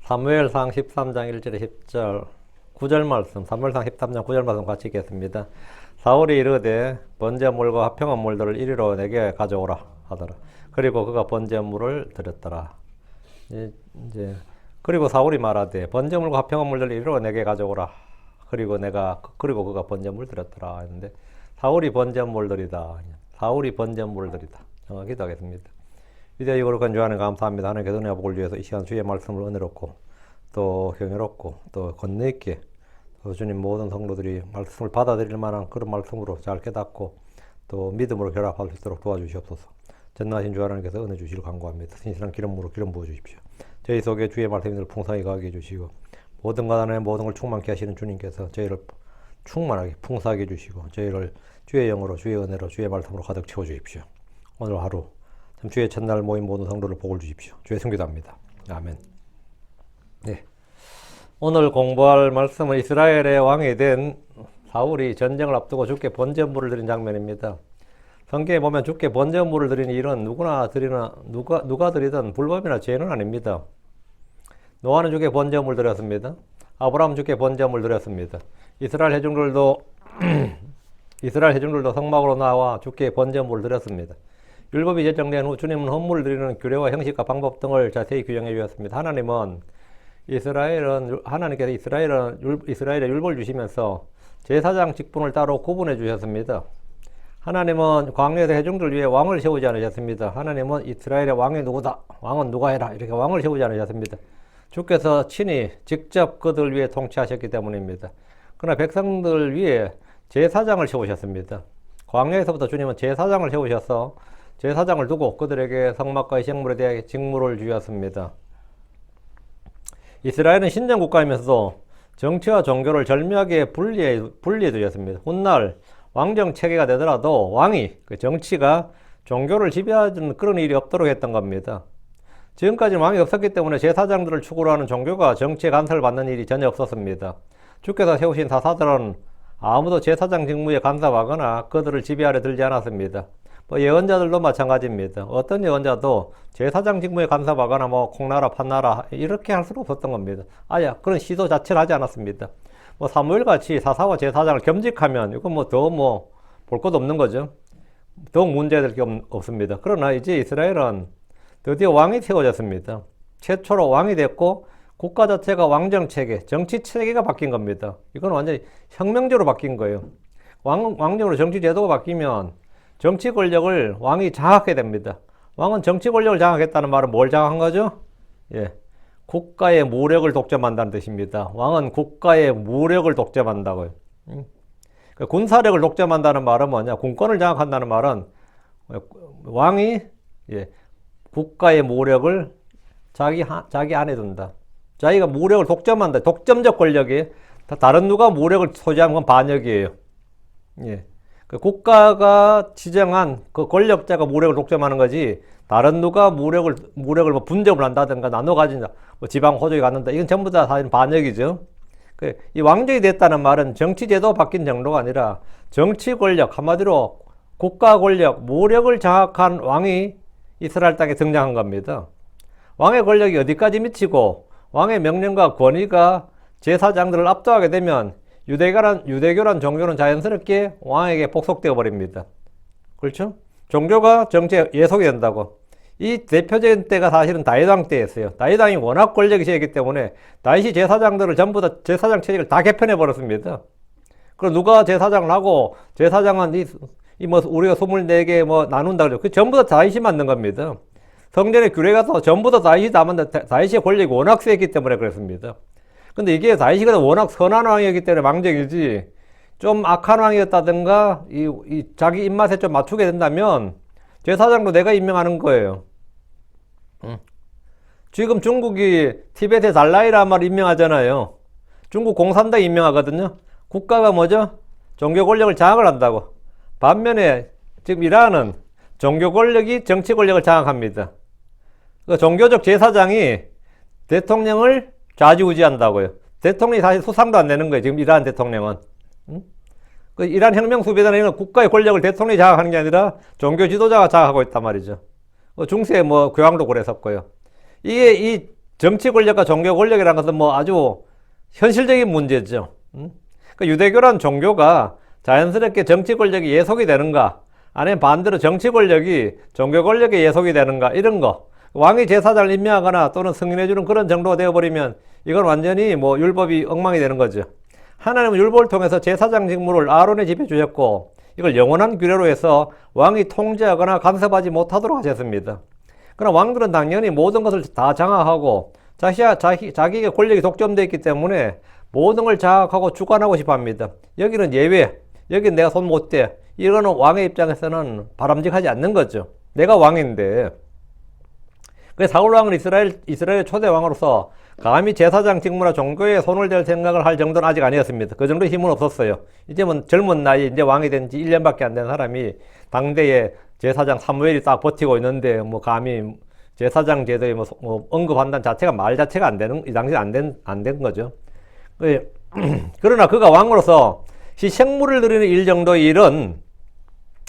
사무엘상 13장 1절에 10절 9절 말씀, 사무엘상 13장 9절 말씀 같이 읽겠습니다. 사울이 이르되 번제물과 화평한 물들을 이리로 내게 가져오라 하더라. 그리고 그가 번제물을 드렸더라. 그리고 사울이 말하되 번제물과 화평한 물들을 이리로 내게 가져오라. 그리고 그가 번제물 드렸더라 했는데 사울이 번제물들이다. 사울이 번제물들이다. 정확히 하겠습니다. 위대하고 거룩한 주 하나님 감사합니다. 하나님께서 은혜와 복을 주셔서 이 시간 주의 말씀을 은혜롭고 또 경외롭고 또 권능 있게 또 주님 모든 성도들이 말씀을 받아들일 만한 그런 말씀으로 잘 깨닫고 또 믿음으로 결합할 수 있도록 도와주시옵소서. 전능하신 주 하나님께서 은혜 주시길 간구합니다. 신실한 기름으로 기름 부어 주십시오. 저희 속에 주의 말씀이 늘 풍성히 가게 해주시고 모든 가난에 모든 걸 충만케 하시는 주님께서 저희를 충만하게 풍성하게 해주시고 저희를 주의 영으로 주의 은혜로 주의 말씀으로 가득 채워주십시오. 오늘 하루 참 주의 첫날 모인 모든 성도를 복을 주십시오. 주의 성기도합니다. 아멘. 네. 오늘 공부할 말씀은 이스라엘의 왕이 된 사울이 전쟁을 앞두고 주께 번제물을 드린 장면입니다. 성경에 보면 주께 번제물을 드리는 일은 누가 드리든 불법이나 죄는 아닙니다. 노아는 주께 번제물 드렸습니다. 아브라함 주께 번제물 드렸습니다. 이스라엘 회중들도 성막으로 나와 주께 번제물을 드렸습니다. 율법이 제정된 후 주님은 헌물을 드리는 규례와 형식과 방법 등을 자세히 규정해 주셨습니다. 하나님께서 이스라엘에 율법을 주시면서 제사장 직분을 따로 구분해 주셨습니다. 하나님은 광야에서 회중들 위해 왕을 세우지 않으셨습니다. 하나님은 이스라엘의 왕이 누구다, 왕은 누가 해라 이렇게 왕을 세우지 않으셨습니다. 주께서 친히 직접 그들 위해 통치하셨기 때문입니다. 그러나 백성들 위해 제사장을 세우셨습니다. 광야에서부터 주님은 제사장을 세우셔서 제사장을 두고 그들에게 성막과 시행물에 대해 직무를 주셨습니다. 이스라엘은 신정 국가이면서도 정치와 종교를 절묘하게 분리해 두셨습니다. 훗날 왕정 체계가 되더라도 왕이 정치가 종교를 지배하는 그런 일이 없도록 했던 겁니다. 지금까지 왕이 없었기 때문에 제사장들을 축으로 하는 종교가 정치에 간섭을 받는 일이 전혀 없었습니다. 주께서 세우신 사사들은 아무도 제사장 직무에 간섭하거나 그들을 지배하려 들지 않았습니다. 예언자들도 마찬가지입니다. 어떤 예언자도 제사장 직무에 간섭하거나 콩나라 판나라 이렇게 할 수는 없었던 겁니다. 그런 시도 자체를 하지 않았습니다. 사무엘같이 사사와 제사장을 겸직하면 이건 더 볼 것도 없는 거죠. 더욱 문제될 게 없습니다. 그러나 이제 이스라엘은 드디어 왕이 세워졌습니다. 최초로 왕이 됐고 국가 자체가 왕정 체계, 정치 체계가 바뀐 겁니다. 이건 완전히 혁명적으로 바뀐 거예요. 왕정으로 정치 제도가 바뀌면 정치 권력을 왕이 장악하게 됩니다. 왕은 정치 권력을 장악했다는 말은 뭘 장악한 거죠? 국가의 무력을 독점한다는 뜻입니다. 왕은 국가의 무력을 독점한다고요. 군사력을 독점한다는 말은 뭐냐? 군권을 장악한다는 말은 왕이 국가의 무력을 자기 안에 둔다. 자기가 무력을 독점한다. 독점적 권력이 다른 누가 무력을 소지하는 건 반역이에요. 국가가 지정한 그 권력자가 무력을 독점하는 거지 다른 누가 무력을 분점을 한다든가 나눠 가진다, 지방 호족이 갖는다, 이건 전부 다 사실 반역이죠. 이 왕정이 됐다는 말은 정치 제도 바뀐 정도가 아니라 정치 권력, 한마디로 국가 권력, 무력을 장악한 왕이 이스라엘 땅에 등장한 겁니다. 왕의 권력이 어디까지 미치고 왕의 명령과 권위가 제사장들을 압도하게 되면 유대교란 종교는 자연스럽게 왕에게 복속되어 버립니다. 그렇죠? 종교가 정치에 예속이 된다고. 이 대표적인 때가 사실은 다윗 왕 때였어요. 다윗 왕이 워낙 권력이 세기 때문에 다윗이 제사장들을 전부 다 제사장 체제를 다 개편해 버렸습니다. 그럼 누가 제사장을 하고 제사장은 우리가 24개 나눈다 그러죠. 그 전부 다 다윗이 만든 겁니다. 성전의 규례가 전부 다 다윗이 다 만든, 다윗의 권력이 워낙 세기 때문에 그렇습니다. 근데 이게 다윗이 워낙 선한 왕이었기 때문에 망정이지, 좀 악한 왕이었다든가, 자기 입맛에 좀 맞추게 된다면, 제사장도 내가 임명하는 거예요. 지금 중국이 티베트의 달라이라마를 임명하잖아요. 중국 공산당 임명하거든요. 국가가 뭐죠? 종교 권력을 장악을 한다고. 반면에 지금 이란은 종교 권력이 정치 권력을 장악합니다. 종교적 제사장이 대통령을 좌지우지한다고요. 대통령이 사실 수상도 안 내는 거예요. 지금 이란 대통령은. 이란 혁명 수비단은 국가의 권력을 대통령이 장악하는 게 아니라 종교 지도자가 장악하고 있단 말이죠. 중세 교황도 그랬었고요. 이게 이 정치 권력과 종교 권력이라는 것은 뭐 아주 현실적인 문제죠. 그러니까 유대교란 종교가 자연스럽게 정치 권력이 예속이 되는가, 아니면 반대로 정치 권력이 종교 권력에 예속이 되는가, 이런 거. 왕이 제사장을 임명하거나 또는 승인해주는 그런 정도가 되어버리면 이건 완전히 뭐 율법이 엉망이 되는 거죠. 하나님은 율법을 통해서 제사장 직무를 아론의 집에 주셨고, 이걸 영원한 규례로 해서 왕이 통제하거나 간섭하지 못하도록 하셨습니다. 그러나 왕들은 당연히 모든 것을 다 장악하고 자기의 권력이 독점되어 있기 때문에 모든 걸 장악하고 주관하고 싶어 합니다. 여기는 예외, 여기는 내가 손 못 대. 이거는 왕의 입장에서는 바람직하지 않는 거죠. 내가 왕인데. 그래서 사울 왕은 이스라엘 초대 왕으로서 감히 제사장 직무나 종교에 손을 댈 생각을 할 정도는 아직 아니었습니다. 그 정도 힘은 없었어요. 이제 뭐 젊은 나이, 이제 왕이 된 지 1년밖에 안 된 사람이 당대에 제사장 사무엘이 딱 버티고 있는데 뭐 감히 제사장 제도에 뭐 언급한다는 자체가 말 자체가 안 되는, 이 당시에 안 된 거죠. 그러나 그가 왕으로서 희생물을 드리는 일 정도의 일은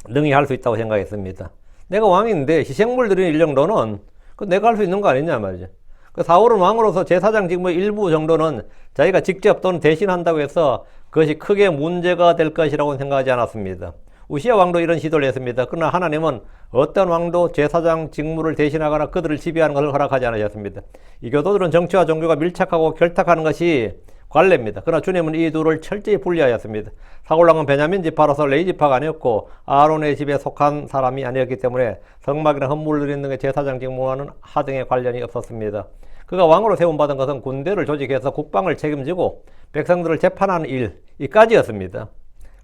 능히 할 수 있다고 생각했습니다. 내가 왕인데 희생물 드리는 일 정도는 그 내가 할 수 있는 거 아니냐 말이죠. 그 사울은 왕으로서 제사장 직무의 일부 정도는 자기가 직접 또는 대신한다고 해서 그것이 크게 문제가 될 것이라고 생각하지 않았습니다. 우시야 왕도 이런 시도를 했습니다. 그러나 하나님은 어떤 왕도 제사장 직무를 대신하거나 그들을 지배하는 것을 허락하지 않으셨습니다. 이 교도들은 정치와 종교가 밀착하고 결탁하는 것이 관례입니다. 그러나 주님은 이 둘을 철저히 분리하였습니다. 사울왕은 베냐민 지파로서 레위 지파가 아니었고 아론의 집에 속한 사람이 아니었기 때문에 성막이나 헌물을 드리는 등의 제사장 직무와는 하등의 관련이 없었습니다. 그가 왕으로 세움받은 것은 군대를 조직해서 국방을 책임지고 백성들을 재판하는 일, 이까지였습니다.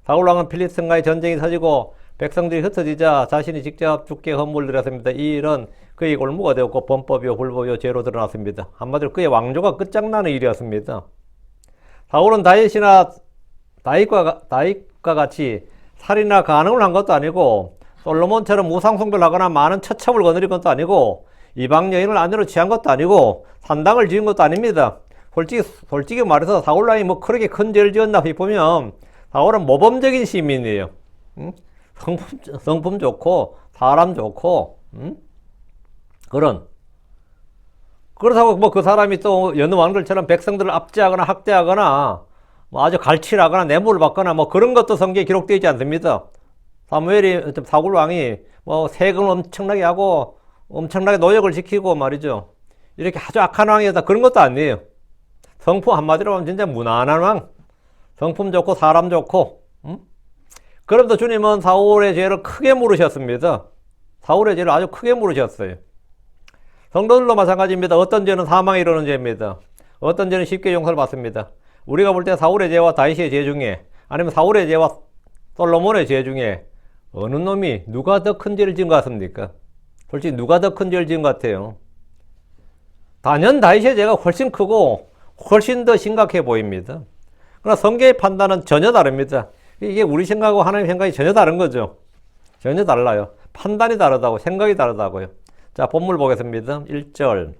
사울왕은 필리스틴과의 전쟁이 터지고 백성들이 흩어지자 자신이 직접 죽게 헌물을 드렸습니다. 이 일은 그의 골무가 되었고 범법이요 불법이요 죄로 드러났습니다. 한마디로 그의 왕조가 끝장나는 일이었습니다. 사울은 다윗과 같이 살인이나 간음을 한 것도 아니고 솔로몬처럼 우상숭배를 하거나 많은 처첩을 거느린 것도 아니고 이방 여인을 아내로 취한 것도 아니고 산당을 지은 것도 아닙니다. 솔직히 말해서 사울왕이 뭐 그렇게 큰 죄를 지었나 보면 사울은 모범적인 시민이에요. 성품 좋고 사람 좋고 그렇다고 뭐 그 사람이 또 여느 왕들처럼 백성들을 압제하거나 학대하거나 뭐 아주 갈취하거나 뇌물을 받거나 뭐 그런 것도 성경에 기록되어 있지 않습니다. 사울 왕이 뭐 세금을 엄청나게 하고 엄청나게 노역을 시키고 말이죠. 이렇게 아주 악한 왕이었다, 그런 것도 아니에요. 성품 한마디로 하면 진짜 무난한 왕. 성품 좋고 사람 좋고. 그럼도 주님은 사울의 죄를 크게 물으셨습니다. 사울의 죄를 아주 크게 물으셨어요. 성도들도 마찬가지입니다. 어떤 죄는 사망에 이르는 죄입니다. 어떤 죄는 쉽게 용서를 받습니다. 우리가 볼 때 사울의 죄와 다윗의 죄 중에, 아니면 사울의 죄와 솔로몬의 죄 중에 어느 놈이 누가 더 큰 죄를 지은 것 같습니까? 솔직히 누가 더 큰 죄를 지은 것 같아요? 단연 다윗의 죄가 훨씬 크고 훨씬 더 심각해 보입니다. 그러나 성경의 판단은 전혀 다릅니다. 이게 우리 생각하고 하나님 생각이 전혀 다른 거죠. 전혀 달라요. 판단이 다르다고, 생각이 다르다고요. 자, 본문 보겠습니다. 1절.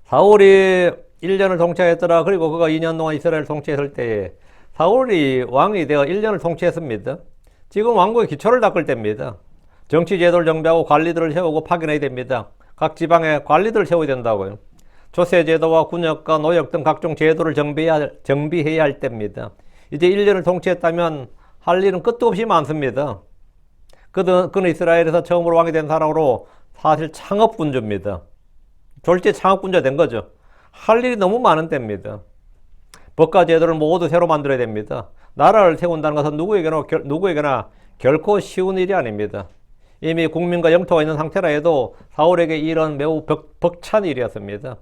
사울이 1년을 통치했더라. 그리고 그가 2년 동안 이스라엘을 통치했을 때에 사울이 왕이 되어 1년을 통치했습니다. 지금 왕국의 기초를 닦을 때입니다. 정치 제도를 정비하고 관리들을 세우고 파견해야 됩니다. 각 지방에 관리들을 세워야 된다고요. 조세 제도와 군역과 노역 등 각종 제도를 정비해야 할 때입니다. 이제 1년을 통치했다면 할 일은 끝도 없이 많습니다. 그는 이스라엘에서 처음으로 왕이 된 사람으로 사실 창업군주입니다. 졸지 창업군주가 된 거죠. 할 일이 너무 많은 때입니다. 법과 제도를 모두 새로 만들어야 됩니다. 나라를 세운다는 것은 누구에게나 결코 쉬운 일이 아닙니다. 이미 국민과 영토가 있는 상태라 해도 사울에게 이 일은 매우 벅찬 일이었습니다.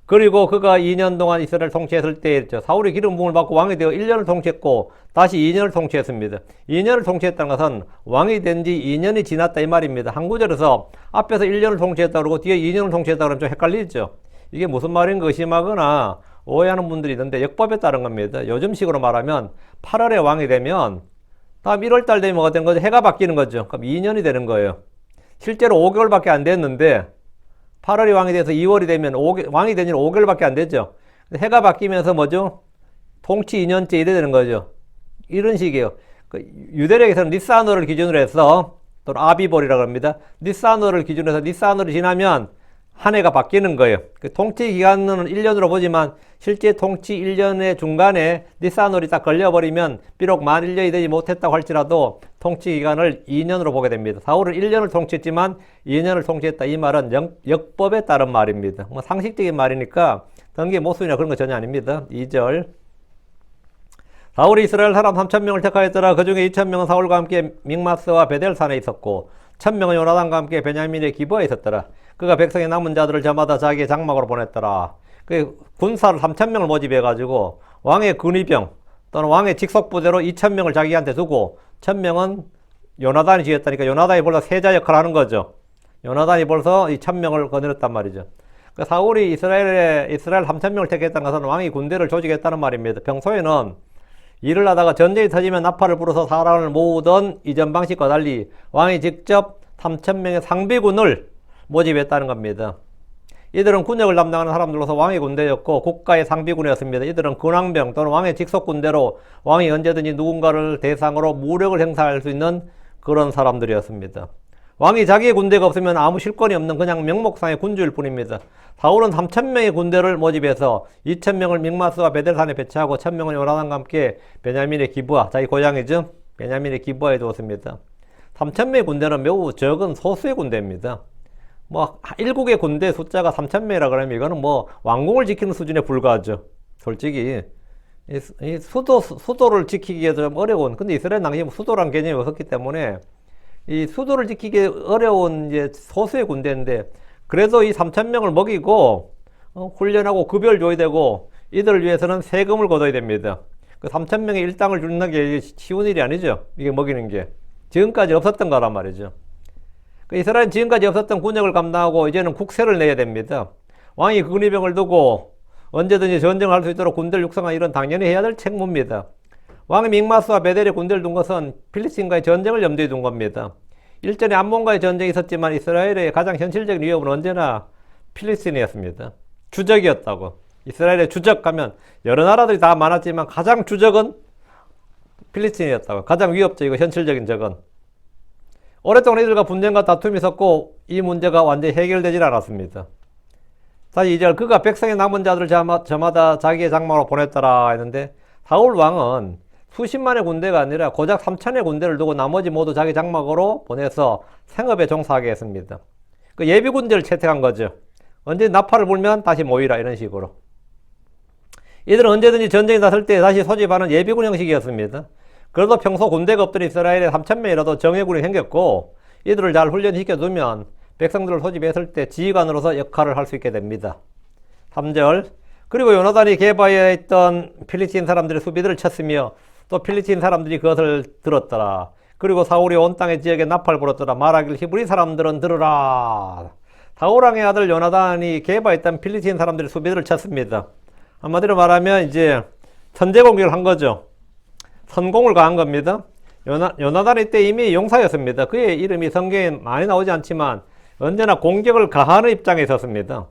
그리고 그가 2년 동안 이스라엘 통치했을 때 사울이 기름 부음을 받고 왕이 되어 1년을 통치했고 다시 2년을 통치했습니다. 2년을 통치했다는 것은 왕이 된 지 2년이 지났다 이 말입니다. 한 구절에서 앞에서 1년을 통치했다 그러고 뒤에 2년을 통치했다 그러면 좀 헷갈리죠. 이게 무슨 말인가 의심하거나 오해하는 분들이 있는데 역법에 따른 겁니다. 요즘식으로 말하면 8월에 왕이 되면 다음 1월달 되면 뭐가 되는 거죠? 해가 바뀌는 거죠. 그럼 2년이 되는 거예요. 실제로 5개월밖에 안 됐는데 8월이 왕이 돼서 2월이 되면 왕이 된 지는 5개월밖에 안 됐죠. 해가 바뀌면서 뭐죠? 통치 2년째 이래 되는 거죠. 이런 식이에요. 유대력에서는 니스안월을 기준으로 해서 또는 아비볼이라고 합니다. 니스안월을 기준으로 해서 니스안월이 지나면 한 해가 바뀌는 거예요. 그 통치 기간은 1년으로 보지만 실제 통치 1년의 중간에 니산월이 딱 걸려버리면 비록 만 1년이 되지 못했다고 할지라도 통치 기간을 2년으로 보게 됩니다. 사울은 1년을 통치했지만 2년을 통치했다. 이 말은 역법에 따른 말입니다. 뭐 상식적인 말이니까 등기 모순이나 그런 거 전혀 아닙니다. 2절. 사울이 이스라엘 사람 3,000명을 택하였더라. 그 중에 2,000명은 사울과 함께 믹마스와 베델산에 있었고 1,000명은 요나단과 함께 베냐민의 기브아에 있었더라. 그가 백성의 남은 자들을 저마다 자기의 장막으로 보냈더라. 그 군사를 3,000명을 모집해가지고 왕의 근위병 또는 왕의 직속부대로 2,000명을 자기한테 두고 1,000명은 요나단이 지었다니까 요나단이 벌써 세자 역할을 하는 거죠. 요나단이 벌써 이 1,000명을 거느렸단 말이죠. 그 사울이 이스라엘 3,000명을 택했다는 것은 왕이 군대를 조직했다는 말입니다. 평소에는 일을 하다가 전쟁이 터지면 나팔을 불어서 사람을 모으던 이전 방식과 달리 왕이 직접 3,000명의 상비군을 모집했다는 겁니다. 이들은 군역을 담당하는 사람들로서 왕의 군대였고 국가의 상비군이었습니다. 이들은 근왕병 또는 왕의 직속군대로 왕이 언제든지 누군가를 대상으로 무력을 행사할 수 있는 그런 사람들이었습니다. 왕이 자기의 군대가 없으면 아무 실권이 없는 그냥 명목상의 군주일 뿐입니다. 사울은 3,000명의 군대를 모집해서 2,000명을 믹마스와 베델산에 배치하고 1,000명은 요나단과 함께 베냐민의 기브아, 자기 고향이죠. 베냐민의 기브아에 두었습니다. 3,000명의 군대는 매우 적은 소수의 군대입니다. 뭐 일국의 군대 숫자가 3,000명이라 그러면 이거는 뭐 왕궁을 지키는 수준에 불과하죠. 솔직히 이 수도를 지키기에 좀 어려운. 근데 이스라엘 당시 수도란 개념이 없었기 때문에 이 수도를 지키기 어려운 이제 소수의 군대인데 그래도 이 3,000명을 먹이고 훈련하고 급여를 줘야 되고 이들을 위해서는 세금을 걷어야 됩니다. 그 3,000명의 일당을 주는 게 쉬운 일이 아니죠. 이게 먹이는 게 지금까지 없었던 거란 말이죠. 그 이스라엘은 지금까지 없었던 군역을 감당하고 이제는 국세를 내야 됩니다. 왕이 근위병을 두고 언제든지 전쟁을 할 수 있도록 군대를 육성하는 일은 당연히 해야 될 책무입니다. 왕이 믹마스와 베델에 군대를 둔 것은 필리스틴과의 전쟁을 염두에 둔 겁니다. 일전에 암몬과의 전쟁이 있었지만 이스라엘의 가장 현실적인 위협은 언제나 필리스틴이었습니다. 주적이었다고. 이스라엘의 주적하면 여러 나라들이 다 많았지만 가장 주적은 필리스틴이었다고. 가장 위협적이고 현실적인 적은. 오랫동안 이들과 분쟁과 다툼이 있었고 이 문제가 완전히 해결되질 않았습니다. 다시 2절 그가 백성의 남은 자들을 저마다 자기의 장막으로 보냈더라 했는데 사울 왕은 수십만의 군대가 아니라 고작 3,000의 군대를 두고 나머지 모두 자기 장막으로 보내서 생업에 종사하게 했습니다. 그 예비 군대를 채택한 거죠. 언제 나팔을 불면 다시 모이라 이런 식으로. 이들은 언제든지 전쟁이 났을 때 다시 소집하는 예비군 형식이었습니다. 그래도 평소 군대가 없던 이스라엘에 3,000명이라도 정예군이 생겼고 이들을 잘 훈련시켜두면 백성들을 소집했을 때 지휘관으로서 역할을 할 수 있게 됩니다. 3절 그리고 요나단이 게바에 있던 필리스틴 사람들의 수비들을 쳤으며 또 필리스틴 사람들이 그것을 들었더라. 그리고 사울이 온 땅의 지역에 나팔 불었더라. 말하길 히브리 사람들은 들으라. 사울왕의 아들 요나단이 게바에 있던 필리스틴 사람들의 수비들을 쳤습니다. 한마디로 말하면 이제 선제 공격을 한 거죠. 선공을 가한 겁니다. 요나단이 때 이미 용사였습니다. 그의 이름이 성경에 많이 나오지 않지만 언제나 공격을 가하는 입장에 있었습니다.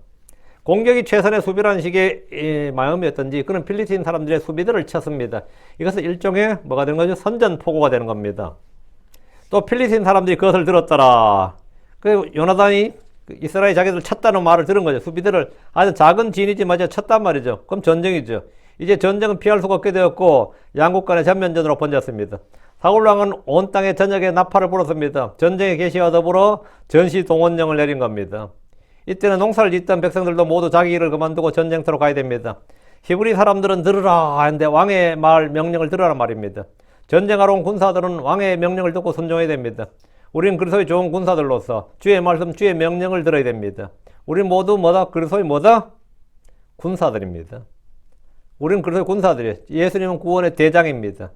공격이 최선의 수비라는 식의 마음이었던지 그런 필리스틴 사람들의 수비들을 쳤습니다. 이것은 일종의 뭐가 되는 거죠? 선전포고가 되는 겁니다. 또 필리스틴 사람들이 그것을 들었더라. 그 요나단이 이스라엘 자기들 쳤다는 말을 들은 거죠. 수비들을 아주 작은 진이지만 쳤단 말이죠. 그럼 전쟁이죠. 이제 전쟁은 피할 수가 없게 되었고 양국 간의 전면전으로 번졌습니다. 사울왕은 온 땅에 저녁에 나팔을 불었습니다. 전쟁의 개시와 더불어 전시 동원령을 내린 겁니다. 이때는 농사를 짓던 백성들도 모두 자기 일을 그만두고 전쟁터로 가야 됩니다. 히브리 사람들은 들으라 하는데 왕의 말 명령을 들으라는 말입니다. 전쟁하러 온 군사들은 왕의 명령을 듣고 순종해야 됩니다. 우리는 그리스도의 좋은 군사들로서 주의 말씀, 주의 명령을 들어야 됩니다. 우리는 모두 뭐다? 그리스도의 뭐다? 군사들입니다. 우리는 그리스도의 군사들이에요. 예수님은 구원의 대장입니다.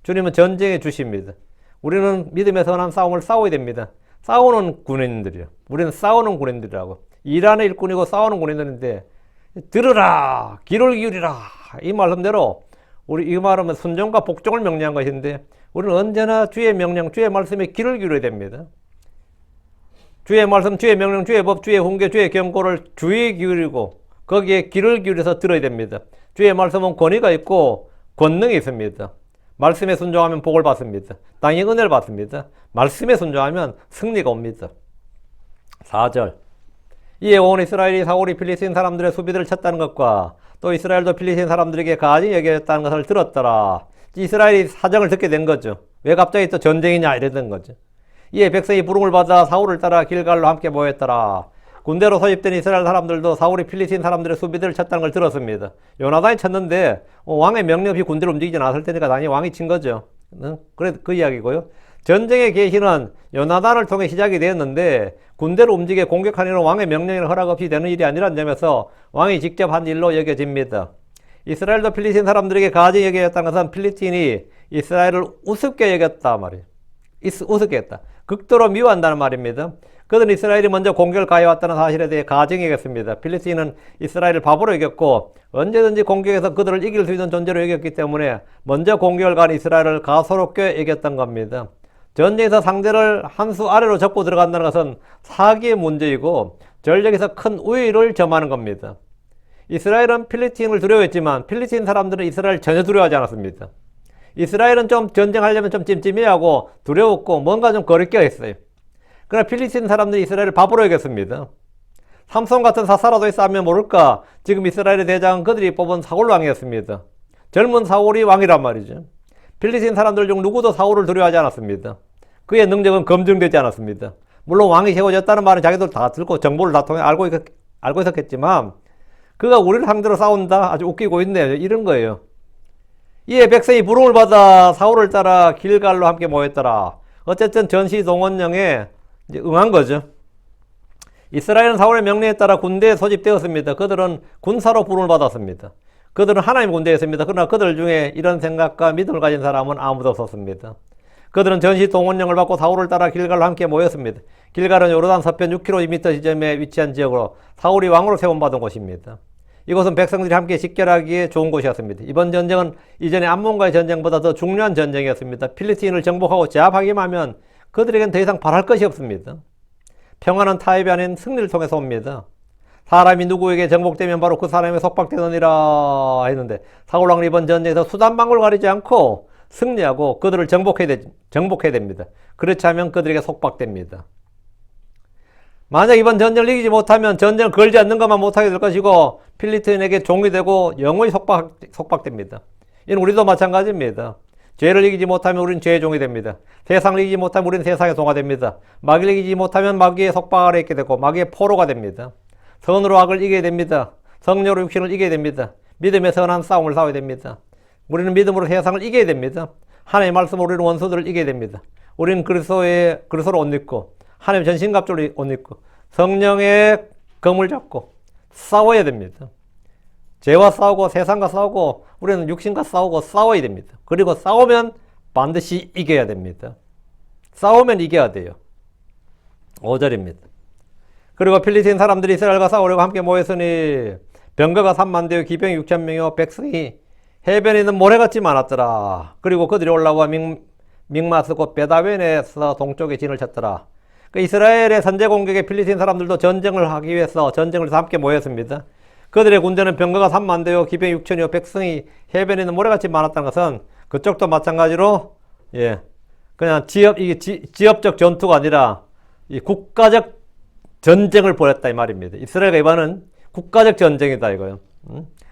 주님은 전쟁의 주십니다. 우리는 믿음의 선한 싸움을 싸워야 됩니다. 싸우는 군인들이요. 우리는 싸우는 군인들이라고. 일하는 일꾼이고 싸우는 군인들인데 들으라, 귀를 기울이라 이 말씀대로 우리 이 말은 순종과 복종을 명령한 것인데 우리는 언제나 주의 명령, 주의 말씀에 귀를 기울여야 됩니다. 주의 말씀, 주의 명령, 주의 법, 주의 훈계, 주의 경고를 주의에 기울이고 거기에 귀를 기울여서 들어야 됩니다. 주의 말씀은 권위가 있고 권능이 있습니다. 말씀에 순종하면 복을 받습니다. 땅에 은혜를 받습니다. 말씀에 순종하면 승리가 옵니다. 4절 이에 온 이스라엘이 사울이 필리스틴 사람들의 수비들을 쳤다는 것과 또 이스라엘도 필리스틴 사람들에게 가증히 여겼다는 것을 들었더라. 이스라엘이 사정을 듣게 된 거죠. 왜 갑자기 또 전쟁이냐 이랬던 거죠. 이에 백성이 부름을 받아 사울을 따라 길갈로 함께 모였더라. 군대로 소집된 이스라엘 사람들도 사울이 필리스틴 사람들의 수비들을 쳤다는 걸 들었습니다. 요나단이 쳤는데 왕의 명령 없이 군대를 움직이지 않았을 테니까 당연히 왕이 친 거죠. 그래 그 이야기고요. 전쟁의 계시는 요나단을 통해 시작이 되었는데 군대를 움직여 공격하는 일은 왕의 명령이나 허락 없이 되는 일이 아니라는 점에서 왕이 직접 한 일로 여겨집니다. 이스라엘도 필리스틴 사람들에게 가증히 여겼다는 것은 필리스틴이 이스라엘을 우습게 여겼다 말이에요. 우습게 했다. 극도로 미워한다는 말입니다. 그들은 이스라엘이 먼저 공격을 가해왔다는 사실에 대해 가증히 여겼습니다. 필리스틴은 이스라엘을 바보로 여겼고 언제든지 공격해서 그들을 이길 수 있는 존재로 여겼기 때문에 먼저 공격을 가한 이스라엘을 가소롭게 여겼던 겁니다. 전쟁에서 상대를 한 수 아래로 접고 들어간다는 것은 사기의 문제이고 전력에서 큰 우위를 점하는 겁니다. 이스라엘은 필리스틴을 두려워했지만 필리스틴 사람들은 이스라엘을 전혀 두려워하지 않았습니다. 이스라엘은 좀 전쟁하려면 좀 찜찜해하고 두려웠고 뭔가 좀 거리끼어 했어요. 그러나 필리스틴 사람들이 이스라엘을 바보로 여겼습니다. 삼손 같은 사사라도 있으면 모를까 지금 이스라엘의 대장은 그들이 뽑은 사울 왕이었습니다. 젊은 사울이 왕이란 말이죠. 필리스틴 사람들 중 누구도 사울을 두려워하지 않았습니다. 그의 능력은 검증되지 않았습니다. 물론 왕이 세워졌다는 말은 자기들 다 듣고 정보를 다 통해 알고 있었겠지만 그가 우리를 상대로 싸운다? 아주 웃기고 있네요. 이런 거예요. 이에 백성이 부름을 받아 사울을 따라 길갈로 함께 모였더라. 어쨌든 전시 동원령에 이제 응한 거죠. 이스라엘은 사울의 명령에 따라 군대에 소집되었습니다. 그들은 군사로 부름을 받았습니다. 그들은 하나님 군대였습니다. 그러나 그들 중에 이런 생각과 믿음을 가진 사람은 아무도 없었습니다. 그들은 전시 동원령을 받고 사울을 따라 길갈로 함께 모였습니다. 길갈은 요르단 서편 6km 지점에 위치한 지역으로 사울이 왕으로 세움받은 곳입니다. 이곳은 백성들이 함께 직결하기에 좋은 곳이었습니다. 이번 전쟁은 이전의 암몬과의 전쟁보다 더 중요한 전쟁이었습니다. 필리스틴을 정복하고 제압하기만 하면 그들에겐 더 이상 바랄 것이 없습니다. 평화는 타협이 아닌 승리를 통해서 옵니다. 사람이 누구에게 정복되면 바로 그 사람에 속박되느니라 했는데 사울왕은 이번 전쟁에서 수단방법을 가리지 않고 승리하고 그들을 정복해야 됩니다. 그렇지 않으면 그들에게 속박됩니다. 만약 이번 전쟁을 이기지 못하면 전쟁을 걸지 않는 것만 못하게 될 것이고 필리스틴에게 종이 되고 영원히 속박됩니다. 이는 우리도 마찬가지입니다. 죄를 이기지 못하면 우리는 죄의 종이 됩니다. 세상을 이기지 못하면 우리는 세상의 종가 됩니다. 마귀를 이기지 못하면 마귀의 속박 아래 있게 되고 마귀의 포로가 됩니다. 선으로 악을 이겨야 됩니다. 성령으로 육신을 이겨야 됩니다. 믿음의 선한 싸움을 싸워야 됩니다. 우리는 믿음으로 세상을 이겨야 됩니다. 하나님의 말씀으로 우리는 원수들을 이겨야 됩니다. 우리는 그리스도로 옷 입고 하나님의 전신갑주를 옷 입고 성령의 검을 잡고 싸워야 됩니다. 죄와 싸우고 세상과 싸우고 우리는 육신과 싸우고 싸워야 됩니다. 그리고 싸우면 반드시 이겨야 됩니다. 싸우면 이겨야 돼요. 5절입니다. 그리고 필리스틴 사람들이 이스라엘과 싸우려고 함께 모였으니 병거가 3만 대요 기병이 6천 명이요 백성이 해변에 있는 모래같이 많았더라. 그리고 그들이 올라와 믹마스 곧 베다웬에서 동쪽에 진을 쳤더라. 그 이스라엘의 선제 공격에 필리스틴 사람들도 전쟁을 하기 위해서 전쟁을 해서 함께 모였습니다. 그들의 군대는 병거가 3만 대요 기병이 6천이요 백성이 해변에 있는 모래같이 많았다는 것은 그쪽도 마찬가지로 그냥 지역적 전투가 아니라 이 국가적 전쟁을 벌였다 이 말입니다. 이스라엘과 이번은 국가적 전쟁이다 이거요.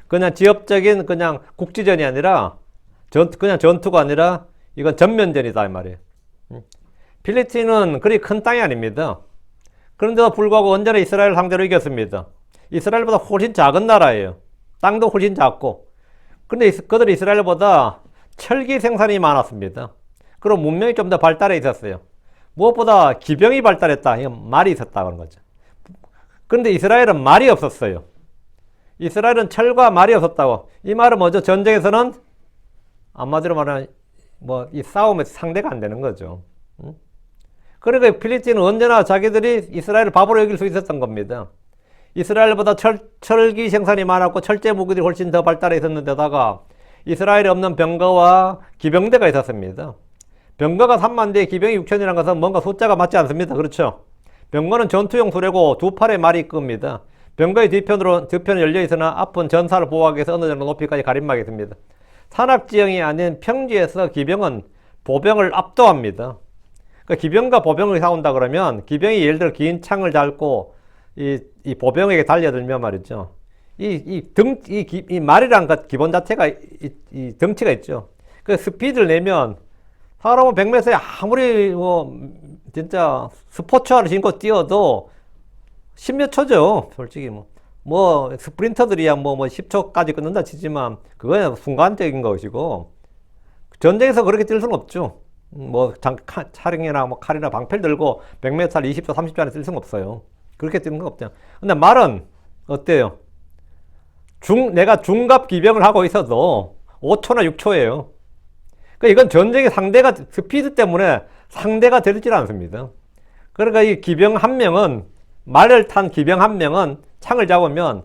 그냥 지역적인 그냥 국지전이 아니라 그냥 전투가 아니라 이건 전면전이다 이 말이에요. 필리스틴은 그리 큰 땅이 아닙니다. 그런데도 불구하고 언제나 이스라엘 상대로 이겼습니다. 이스라엘보다 훨씬 작은 나라예요. 땅도 훨씬 작고. 그런데 그들이 이스라엘보다 철기 생산이 많았습니다. 그리고 문명이 좀 더 발달해 있었어요. 무엇보다 기병이 발달했다. 이건 말이 있었다 그런 거죠. 그런데 이스라엘은 말이 없었어요. 이스라엘은 철과 말이 없었다고. 이 말은 뭐죠? 전쟁에서는 한마디로 말하면 이 싸움에서 상대가 안 되는 거죠. 그러니까 필리스틴은 언제나 자기들이 이스라엘을 바보로 여길 수 있었던 겁니다. 이스라엘보다 철기 생산이 많았고 철제 무기들이 훨씬 더 발달해 있었는데다가 이스라엘에 없는 병거와 기병대가 있었습니다. 병거가 3만 대, 기병이 6천이라는 것은 뭔가 숫자가 맞지 않습니다. 그렇죠? 병거는 전투용 수레고 두 팔에 말이 이끕니다. 병거의 뒤편은 열려있으나 앞은 전사를 보호하기 위해서 어느 정도 높이까지 가림막이 있습니다. 산악지형이 아닌 평지에서 기병은 보병을 압도합니다. 그러니까 기병과 보병을 싸운다 그러면 기병이 예를 들어 긴 창을 잡고 이 보병에게 달려들면 말이죠. 이 말이란 것 기본 자체가 이 덩치가 있죠. 그 스피드를 내면 사람은 100m에 아무리 뭐 진짜 스포츠화를 신고 뛰어도 10몇 초죠. 솔직히 뭐 스프린터들이야 뭐 10초까지 끊는다 치지만 그거는 순간적인 것이고 전쟁에서 그렇게 뛸 수는 없죠. 뭐 차량이나 뭐 칼이나 방패를 들고 100m를 20초 30초 안에 뛸 수는 없어요. 그렇게 뛰는 건 없잖아. 근데 말은 어때요? 내가 중갑 기병을 하고 있어도 5초나 6초예요. 그러니까 이건 전쟁의 상대가 스피드 때문에 상대가 되질 않습니다. 그러니까 이 기병 한 명은 말을 탄 기병 한 명은 창을 잡으면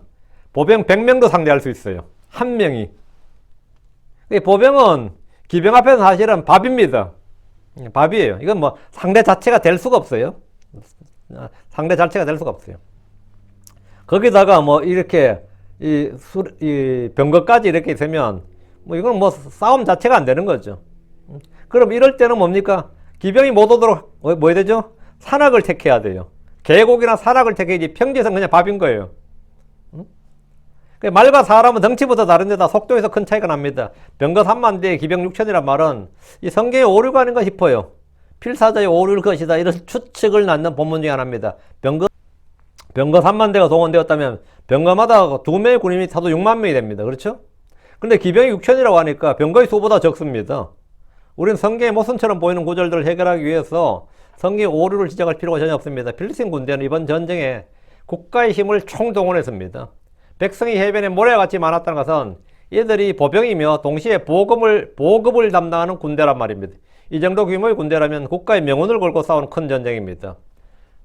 보병 100명도 상대할 수 있어요. 한 명이. 보병은 기병 앞에서 사실은 밥입니다. 밥이에요. 이건 뭐 상대 자체가 될 수가 없어요. 상대 자체가 될 수가 없어요. 거기다가 뭐 이렇게 이 병거까지 이렇게 있으면 뭐 이건 뭐 싸움 자체가 안 되는 거죠. 그럼 이럴 때는 뭡니까? 기병이 못 오도록 뭐 해야 되죠? 산악을 택해야 돼요. 계곡이나 산악을 택해야지 평지에서는 그냥 밥인 거예요. 말과 사람은 덩치부터 다른데다 속도에서 큰 차이가 납니다. 병거 3만 대 기병 6천이란 말은 이 성경의 오류가 아닌가 싶어요. 필사자의 오류일 것이다 이런 추측을 낳는 본문 중에 하나입니다. 병거 3만 대가 동원되었다면 병거마다 2명의 군인이 타도 6만 명이 됩니다. 그렇죠? 근데 기병이 6천이라고 하니까 병거의 수보다 적습니다. 우리는 성경의 모순처럼 보이는 구절들을 해결하기 위해서 성경의 오류를 지적할 필요가 전혀 없습니다. 필리스틴 군대는 이번 전쟁에 국가의 힘을 총동원했습니다. 백성이 해변에 모래같이 많았다는 것은 이들이 보병이며 동시에 보급을 담당하는 군대란 말입니다. 이 정도 규모의 군대라면 국가의 명운을 걸고 싸우는 큰 전쟁입니다.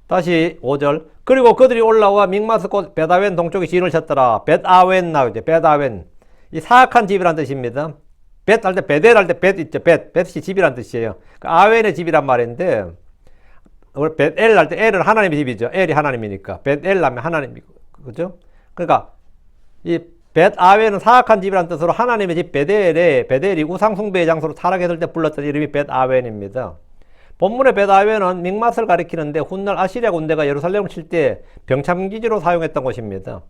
다시 5절. 그리고 그들이 올라와 믹마스 곧 베다웬 동쪽에 진을 쳤더라. 벳아웬 나오죠. 벳아웬. 이 사악한 집이란 뜻입니다. 벳 할 때 베델 할 때 벳 있죠. 벳이 집이란 뜻이에요. 그 아웬의 집이란 말인데 벳엘 할 때 엘은 하나님의 집이죠. 엘이 하나님이니까 벳엘 하면 하나님이고 그죠? 그러니까 이 벳아웬은 사악한 집이란 뜻으로 하나님의 집 베델이 우상숭배의 장소로 타락했을 때 불렀던 이름이 벳아웬입니다. 본문의 벳아웬은 믹맛을 가리키는데 훗날 아시리아 군대가 예루살렘을 칠 때 병참기지로 사용했던 곳입니다.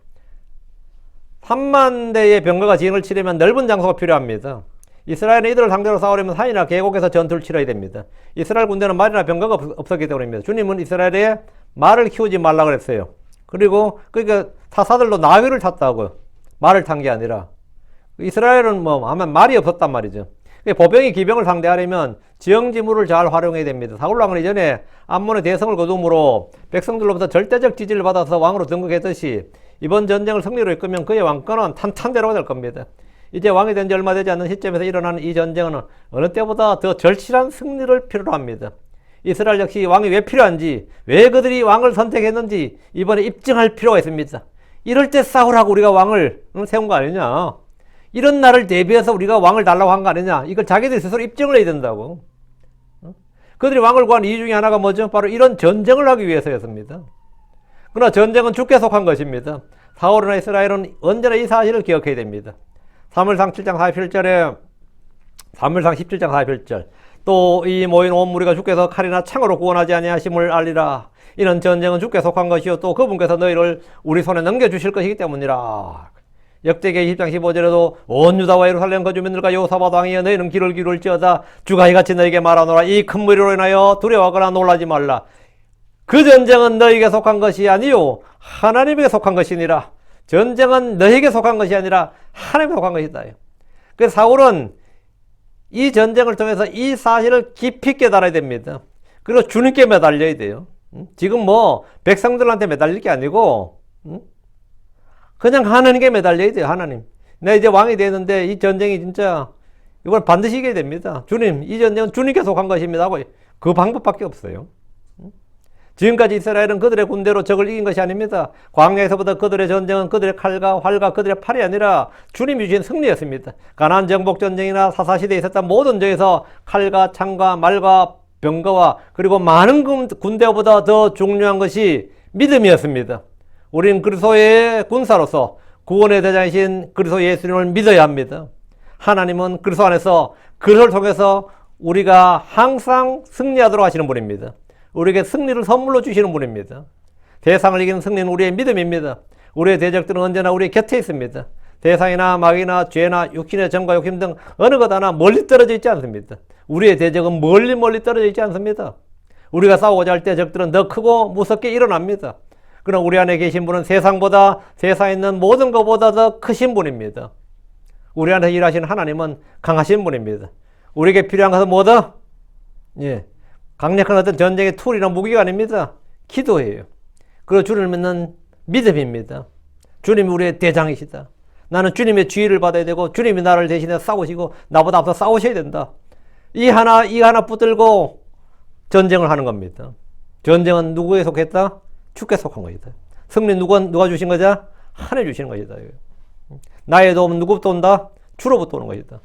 3만 대의 병거가 진을 치려면 넓은 장소가 필요합니다. 이스라엘은 이들을 상대로 싸우려면 산이나 계곡에서 전투를 치러야 됩니다. 이스라엘 군대는 말이나 병거가 없었기 때문입니다. 주님은 이스라엘에 말을 키우지 말라 그랬어요. 그리고 그러니까 사사들도 나귀를 탔다고 말을 탄 게 아니라 이스라엘은 뭐 아마 말이 없었단 말이죠. 보병이 기병을 상대하려면 지형지물을 잘 활용해야 됩니다. 사울왕은 이전에 암몬의 대성을 거둠으로 백성들로부터 절대적 지지를 받아서 왕으로 등극했듯이 이번 전쟁을 승리로 이끌면 그의 왕권은 탄탄대로가 될 겁니다. 이제 왕이 된 지 얼마 되지 않는 시점에서 일어나는 이 전쟁은 어느 때보다 더 절실한 승리를 필요로 합니다. 이스라엘 역시 왕이 왜 필요한지, 왜 그들이 왕을 선택했는지 이번에 입증할 필요가 있습니다. 이럴 때 싸우라고 우리가 왕을 세운 거 아니냐. 이런 날을 대비해서 우리가 왕을 달라고 한 거 아니냐. 이걸 자기들이 스스로 입증을 해야 된다고. 그들이 왕을 구한 이유 중에 하나가 뭐죠? 바로 이런 전쟁을 하기 위해서였습니다. 그러나 전쟁은 주께 속한 것입니다. 사울이나 이스라엘은 언제나 이 사실을 기억해야 됩니다. 사무엘상 7장 41절에 사무엘상 17장 41절 또 이 모인 온 무리가 주께서 칼이나 창으로 구원하지 아니하심을 알리라. 이는 전쟁은 주께 속한 것이요 또 그분께서 너희를 우리 손에 넘겨주실 것이기 때문이라. 역대기 20장 15절에도 온 유다와 예루살렘 거주민들과 여호사밧 왕이여 너희는 귀를 기울일지어다. 주가 이같이 너희에게 말하노라. 이 큰 무리로 인하여 두려워하거나 놀라지 말라. 그 전쟁은 너희에게 속한 것이 아니요 하나님에게 속한 것이니라. 전쟁은 너희에게 속한 것이 아니라 하나님에게 속한 것이다. 그래서 사울은 이 전쟁을 통해서 이 사실을 깊이 깨달아야 됩니다. 그리고 주님께 매달려야 돼요. 지금 뭐 백성들한테 매달릴 게 아니고 그냥 하나님께 매달려야 돼요. 하나님. 내가 이제 왕이 되는데 이 전쟁이 진짜 이걸 반드시 이겨야 됩니다. 주님, 이 전쟁은 주님께 속한 것입니다 하고 그 방법밖에 없어요. 지금까지 이스라엘은 그들의 군대로 적을 이긴 것이 아닙니다. 광야에서부터 그들의 전쟁은 그들의 칼과 활과 그들의 팔이 아니라 주님이 주신 승리였습니다. 가나안 정복 전쟁이나 사사시대에 있었던 모든 전에서 칼과 창과 말과 병거와 그리고 많은 군대보다 더 중요한 것이 믿음이었습니다. 우리는 그리스도의 군사로서 구원의 대장이신 그리스도 예수님을 믿어야 합니다. 하나님은 그리스도 안에서 그를 통해서 우리가 항상 승리하도록 하시는 분입니다. 우리에게 승리를 선물로 주시는 분입니다. 세상을 이기는 승리는 우리의 믿음입니다. 우리의 대적들은 언제나 우리의 곁에 있습니다. 세상이나 마귀나 죄나 육신의 정과 욕심 등 어느 것 하나 멀리 떨어져 있지 않습니다. 우리의 대적은 멀리 떨어져 있지 않습니다. 우리가 싸우고자 할 때 적들은 더 크고 무섭게 일어납니다. 그러나 우리 안에 계신 분은 세상보다, 세상에 있는 모든 것보다 더 크신 분입니다. 우리 안에서 일하시는 하나님은 강하신 분입니다. 우리에게 필요한 것은 뭐다? 예, 강력한 어떤 전쟁의 툴이나 무기가 아닙니다. 기도예요. 그리고 주님을 믿는 믿음입니다. 주님이 우리의 대장이시다. 나는 주님의 지휘를 받아야 되고 주님이 나를 대신해 싸우시고 나보다 앞서 싸우셔야 된다. 이 하나 붙들고 전쟁을 하는 겁니다. 전쟁은 누구에 속했다? 주께 속한 것이다. 승리 누가 주신 거자? 하나님 주시는 것이다. 나의 도움은 누구부터 온다? 주로부터 오는 것이다.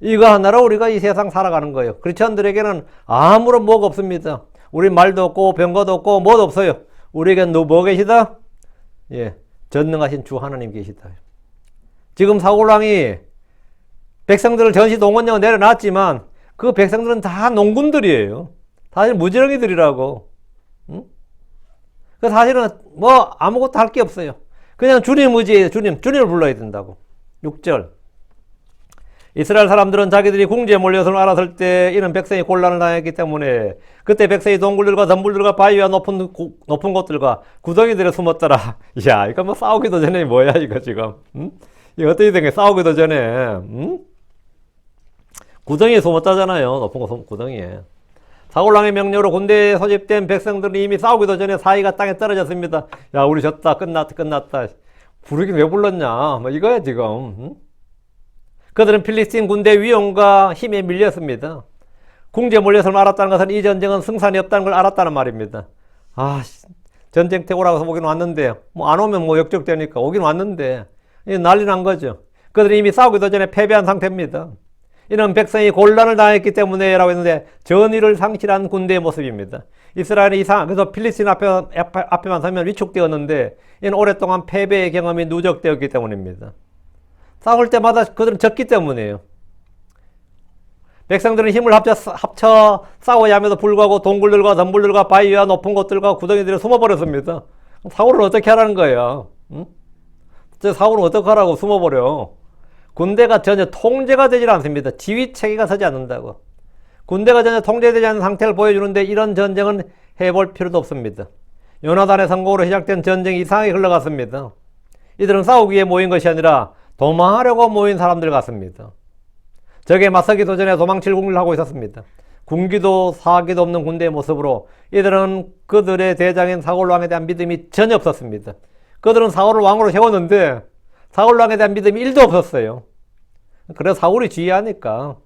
이거 하나로 우리가 이 세상 살아가는 거예요. 크리스천들에게는 아무런 뭐가 없습니다. 우리 말도 없고 병거도 없고 뭐도 없어요. 우리에게는 뭐 계시다? 예, 전능하신 주 하나님 계시다. 지금 사울왕이 백성들을 전시 동원령을 내려놨지만 그 백성들은 다 농군들이에요. 사실 무지렁이들이라고. 응? 그 사실은 뭐 아무것도 할 게 없어요. 그냥 주님 의지해요. 주님을 불러야 된다고. 6절. 이스라엘 사람들은 자기들이 궁지에 몰려서 알았을 때 이런 백성이 곤란을 당했기 때문에 그때 백성이 동굴들과 덤불들과 바위와 높은 곳들과 구덩이들에 숨었더라. 야, 이거 뭐 싸우기도 전에 뭐야 이거 지금. 응? 이거 어떻게 된 거야? 싸우기도 전에. 응? 구덩이에 숨었다잖아요. 높은 곳 구덩이에. 사울왕의 명령으로 군대에 소집된 백성들은 이미 싸우기도 전에 사이가 땅에 떨어졌습니다. 야, 우리 졌다. 끝났다. 부르긴 왜 불렀냐. 뭐 이거야 지금. 응? 그들은 필리스틴 군대 위용과 힘에 밀렸습니다. 궁지에 몰려서 알았다는 것은 이 전쟁은 승산이 없다는 걸 알았다는 말입니다. 전쟁터 오라고 해서 오긴 왔는데 뭐 안 오면 뭐 역적되니까 오긴 왔는데 난리 난 거죠. 그들은 이미 싸우기도 전에 패배한 상태입니다. 이는 백성이 곤란을 당했기 때문에 라고 했는데 전의를 상실한 군대의 모습입니다. 이스라엘이 그래서 필리스틴 앞에만 서면 위축되었는데 이는 오랫동안 패배의 경험이 누적되었기 때문입니다. 싸울 때마다 그들은 졌기 때문이에요. 백성들은 힘을 합쳐 싸워야 함에도 불구하고 동굴들과 덤불들과 바위와 높은 곳들과 구덩이들에 숨어버렸습니다. 사울은 어떻게 하라는 거예요? 응? 사울은 어떻게 하라고 숨어버려? 군대가 전혀 통제가 되질 않습니다. 지휘체계가 서지 않는다고. 군대가 전혀 통제되지 않는 상태를 보여주는데 이런 전쟁은 해볼 필요도 없습니다. 요나단의 성공으로 시작된 전쟁이 이상하게 흘러갔습니다. 이들은 싸우기 위해 모인 것이 아니라 도망하려고 모인 사람들 같습니다. 적에 맞서기 도전에 도망칠 궁리를 하고 있었습니다. 군기도 사기도 없는 군대의 모습으로 이들은 그들의 대장인 사울왕에 대한 믿음이 전혀 없었습니다. 그들은 사울을 왕으로 세웠는데 사울왕에 대한 믿음이 1도 없었어요. 그래서 사울이 지휘하니까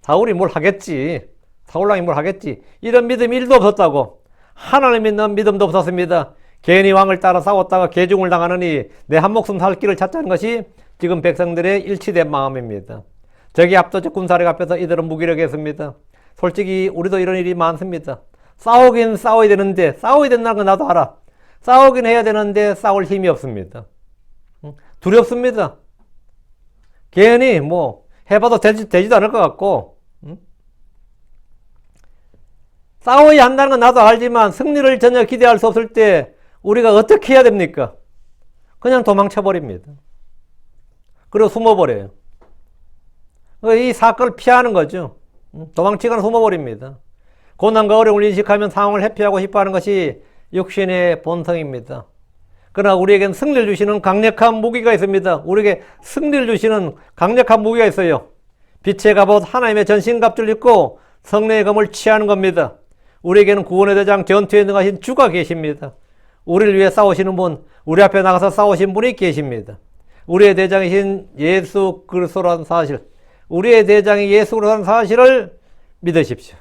사울이 뭘 하겠지. 사울왕이 뭘 하겠지. 이런 믿음이 1도 없었다고. 하나님 믿는 믿음도 없었습니다. 괜히 왕을 따라 싸웠다가 개중을 당하느니 내 한 목숨 살 길을 찾자는 것이 지금 백성들의 일치된 마음입니다. 적이 압도적 군사력 앞에서 이들은 무기력했습니다. 솔직히 우리도 이런 일이 많습니다. 싸우긴 싸워야 되는데 싸워야 된다는 건 나도 알아. 싸우긴 해야 되는데 싸울 힘이 없습니다. 두렵습니다. 괜히 뭐 해봐도 되지도 않을 것 같고. 싸워야 한다는 건 나도 알지만 승리를 전혀 기대할 수 없을 때 우리가 어떻게 해야 됩니까? 그냥 도망쳐버립니다. 그리고 숨어버려요. 이 사건을 피하는 거죠. 도망치거나 숨어버립니다. 고난과 어려움을 인식하면 상황을 회피하고 싶어하는 것이 육신의 본성입니다. 그러나 우리에겐 승리를 주시는 강력한 무기가 있습니다. 우리에게 승리를 주시는 강력한 무기가 있어요. 빛의 갑옷 하나님의 전신갑주를 입고 성령의 검을 취하는 겁니다. 우리에게는 구원의 대장 전투에 능하신 주가 계십니다. 우리를 위해 싸우시는 분, 우리 앞에 나가서 싸우신 분이 계십니다. 우리의 대장이신 예수 그리스도라는 사실, 우리의 대장이 예수 그리스도라는 사실을 믿으십시오.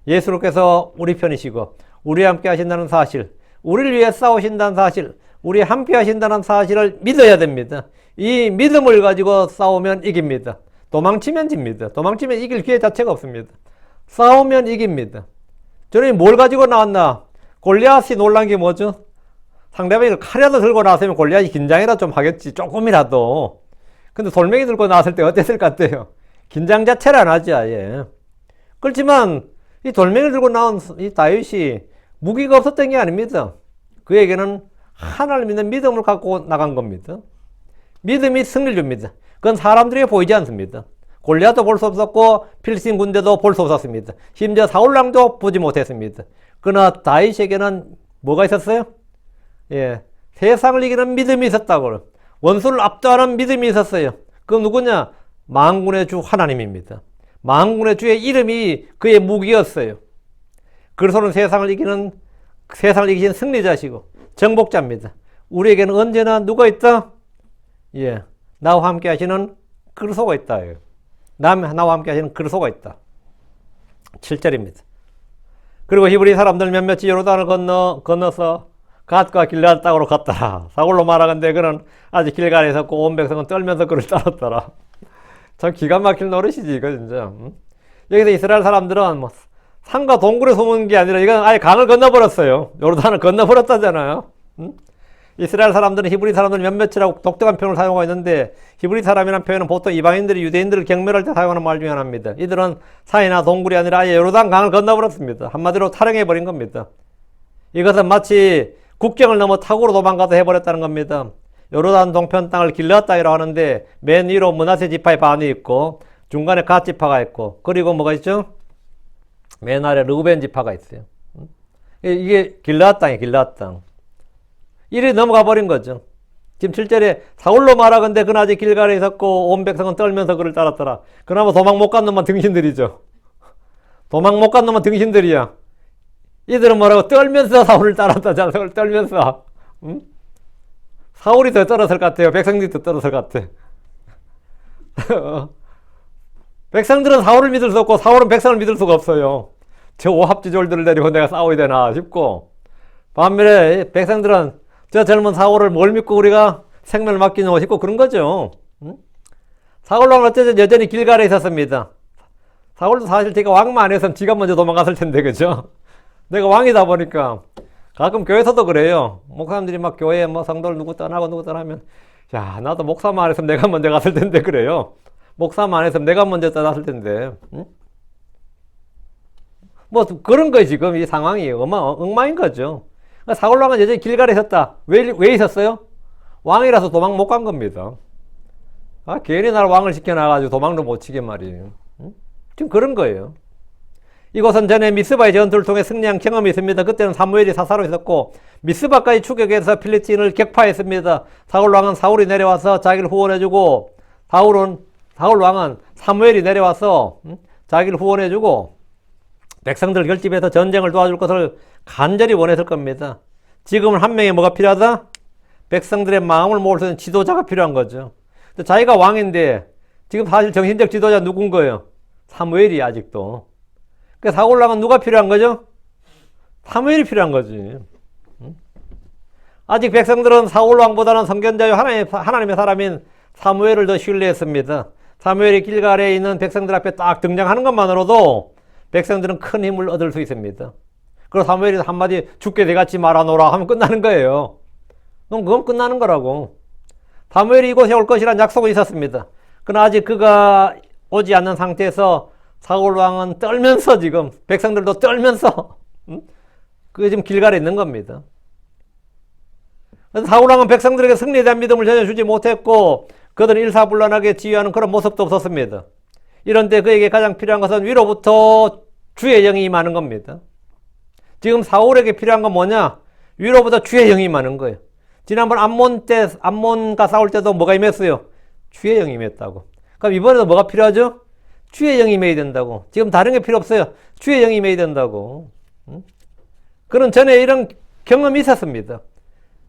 예수님께서 우리 편이시고 우리와 함께 하신다는 사실, 우리를 위해 싸우신다는 사실, 우리 함께 하신다는 사실을 믿어야 됩니다. 이 믿음을 가지고 싸우면 이깁니다. 도망치면 집니다. 도망치면 이길 기회 자체가 없습니다. 싸우면 이깁니다. 저는 뭘 가지고 나왔나? 골리앗이 놀란 게 뭐죠? 상대방이 칼이라도 들고 나왔으면 골리앗이 긴장이라도 좀 하겠지. 조금이라도. 근데 돌멩이 들고 나왔을 때 어땠을 것 같아요? 긴장 자체를 안 하지 아예. 그렇지만 이 돌멩이를 들고 나온 이 다윗이 무기가 없었던 게 아닙니다. 그에게는 하나님을 믿는 믿음을 갖고 나간 겁니다. 믿음이 승리를 줍니다. 그건 사람들에게 보이지 않습니다. 골리앗도 볼 수 없었고 필스틴 군대도 볼 수 없었습니다. 심지어 사울왕도 보지 못했습니다. 그러나 다윗에게는 뭐가 있었어요? 예, 세상을 이기는 믿음이 있었다고. 원수를 압도하는 믿음이 있었어요. 그럼 누구냐? 만군의 주 하나님입니다. 만군의 주의 이름이 그의 무기였어요. 그래서는 세상을 이기신 승리자시고 정복자입니다. 우리에게는 언제나 누가 있다? 예, 나와 함께 하시는 그리스도가 있다. 나와 함께 하시는 그리스도가 있다. 7절입니다. 그리고 히브리 사람들 몇몇이 요르단을 건너서 갓과 길르앗 땅으로 갔더라. 사울로 말하건대 그는 아직 길가에 있었고 온 백성은 떨면서 그를 따랐더라. 참 기가 막힐 노릇이지 이거 진짜. 여기서 이스라엘 사람들은 뭐 산과 동굴에 숨은 게 아니라 이건 아예 강을 건너버렸어요. 요르단을 건너버렸다잖아요. 이스라엘 사람들은 히브리 사람들 몇몇이라고 독특한 표현을 사용하고 있는데 히브리 사람이라는 표현은 보통 이방인들이 유대인들을 경멸할 때 사용하는 말 중에 하나입니다. 이들은 산이나 동굴이 아니라 아예 요르단 강을 건너버렸습니다. 한마디로 탈영해버린 겁니다. 이것은 마치 국경을 넘어 탁으로 도망가서 해버렸다는 겁니다. 요르단 동편 땅을 길르앗 땅이라고 하는데 맨 위로 므낫세 지파의 반이 있고 중간에 갓 지파가 있고 그리고 뭐가 있죠? 맨 아래 르우벤 지파가 있어요. 이게 길르앗 땅이에요. 길르앗 땅. 이리 넘어가 버린 거죠. 지금 7절에 사울로 말하건대 그는 아직 길갈에 있었고 온 백성은 떨면서 그를 따랐더라. 그나마 도망 못 간 놈만 등신들이죠. 도망 못 간 놈만 등신들이야. 이들은 뭐라고? 떨면서 사울을 따랐다잖아. 떨면서. 응? 사울이 더 떨었을 것 같아요. 백성들이 더 떨었을 것 같아. 백성들은 사울을 믿을 수 없고 사울은 백성을 믿을 수가 없어요. 저 오합지졸들을 데리고 내가 싸워야 되나 싶고, 반면에 백성들은 저 젊은 사울을 뭘 믿고 우리가 생명을 맡기냐고 싶고 그런 거죠. 응? 사울왕은 어쨌든 여전히 길갈에 있었습니다. 사울도 사실 제가 왕만 안 했으면 지가 먼저 도망갔을 텐데, 그죠? 내가 왕이다 보니까 가끔 교회에서도 그래요. 목사님들이 막 교회에 뭐 성도를 누구 떠나면 야, 나도 목사만 안 했으면 내가 먼저 갔을 텐데 그래요. 목사만 안 했으면 내가 먼저 떠났을 텐데. 응? 뭐 그런 거예요. 지금 이 상황이 엉망인 거죠. 사울왕은 여전히 길갈에 있었다. 왜 있었어요? 왕이라서 도망 못 간 겁니다. 아, 괜히 날 왕을 시켜놔가지고 도망도 못 치게 말이에요. 응? 지금 그런 거예요. 이곳은 전에 미스바의 전투를 통해 승리한 경험이 있습니다. 그때는 사무엘이 사사로 있었고 미스바까지 추격해서 필리스틴을 격파했습니다. 사울왕은 사울이 내려와서 자기를 후원해주고 사울왕은 사무엘이 내려와서 자기를 후원해주고 백성들 결집해서 전쟁을 도와줄 것을 간절히 원했을 겁니다. 지금은 한 명이 뭐가 필요하다? 백성들의 마음을 모을 수 있는 지도자가 필요한 거죠. 근데 자기가 왕인데 지금 사실 정신적 지도자 누군 거예요? 사무엘이 아직도. 그러니까 사울왕은 누가 필요한 거죠? 사무엘이 필요한 거지. 아직 백성들은 사울왕보다는 선견자요 하나님의 사람인 사무엘을 더 신뢰했습니다. 사무엘이 길갈에 있는 백성들 앞에 딱 등장하는 것만으로도 백성들은 큰 힘을 얻을 수 있습니다. 그리고 사무엘이 한마디 죽게 돼같이 말아놓으라 하면 끝나는 거예요. 그럼 그건 끝나는 거라고. 사무엘이 이곳에 올 것이라는 약속은 있었습니다. 그러나 아직 그가 오지 않는 상태에서 사울왕은 떨면서 지금 백성들도 떨면서 그게 지금 길갈에 있는 겁니다. 사울왕은 백성들에게 승리에 대한 믿음을 전혀 주지 못했고 그들은 일사불란하게 지휘하는 그런 모습도 없었습니다. 이런데 그에게 가장 필요한 것은 위로부터 주의 영이 임하는 겁니다. 지금 사울에게 필요한 건 뭐냐? 위로부터 주의 영이 임하는 거예요. 지난번 암몬과 싸울 때도 뭐가 임했어요? 주의 영이 임했다고. 그럼 이번에도 뭐가 필요하죠? 주의 영이 임해야 된다고. 지금 다른 게 필요 없어요. 주의 영이 임해야 된다고. 그런 전에 이런 경험이 있었습니다.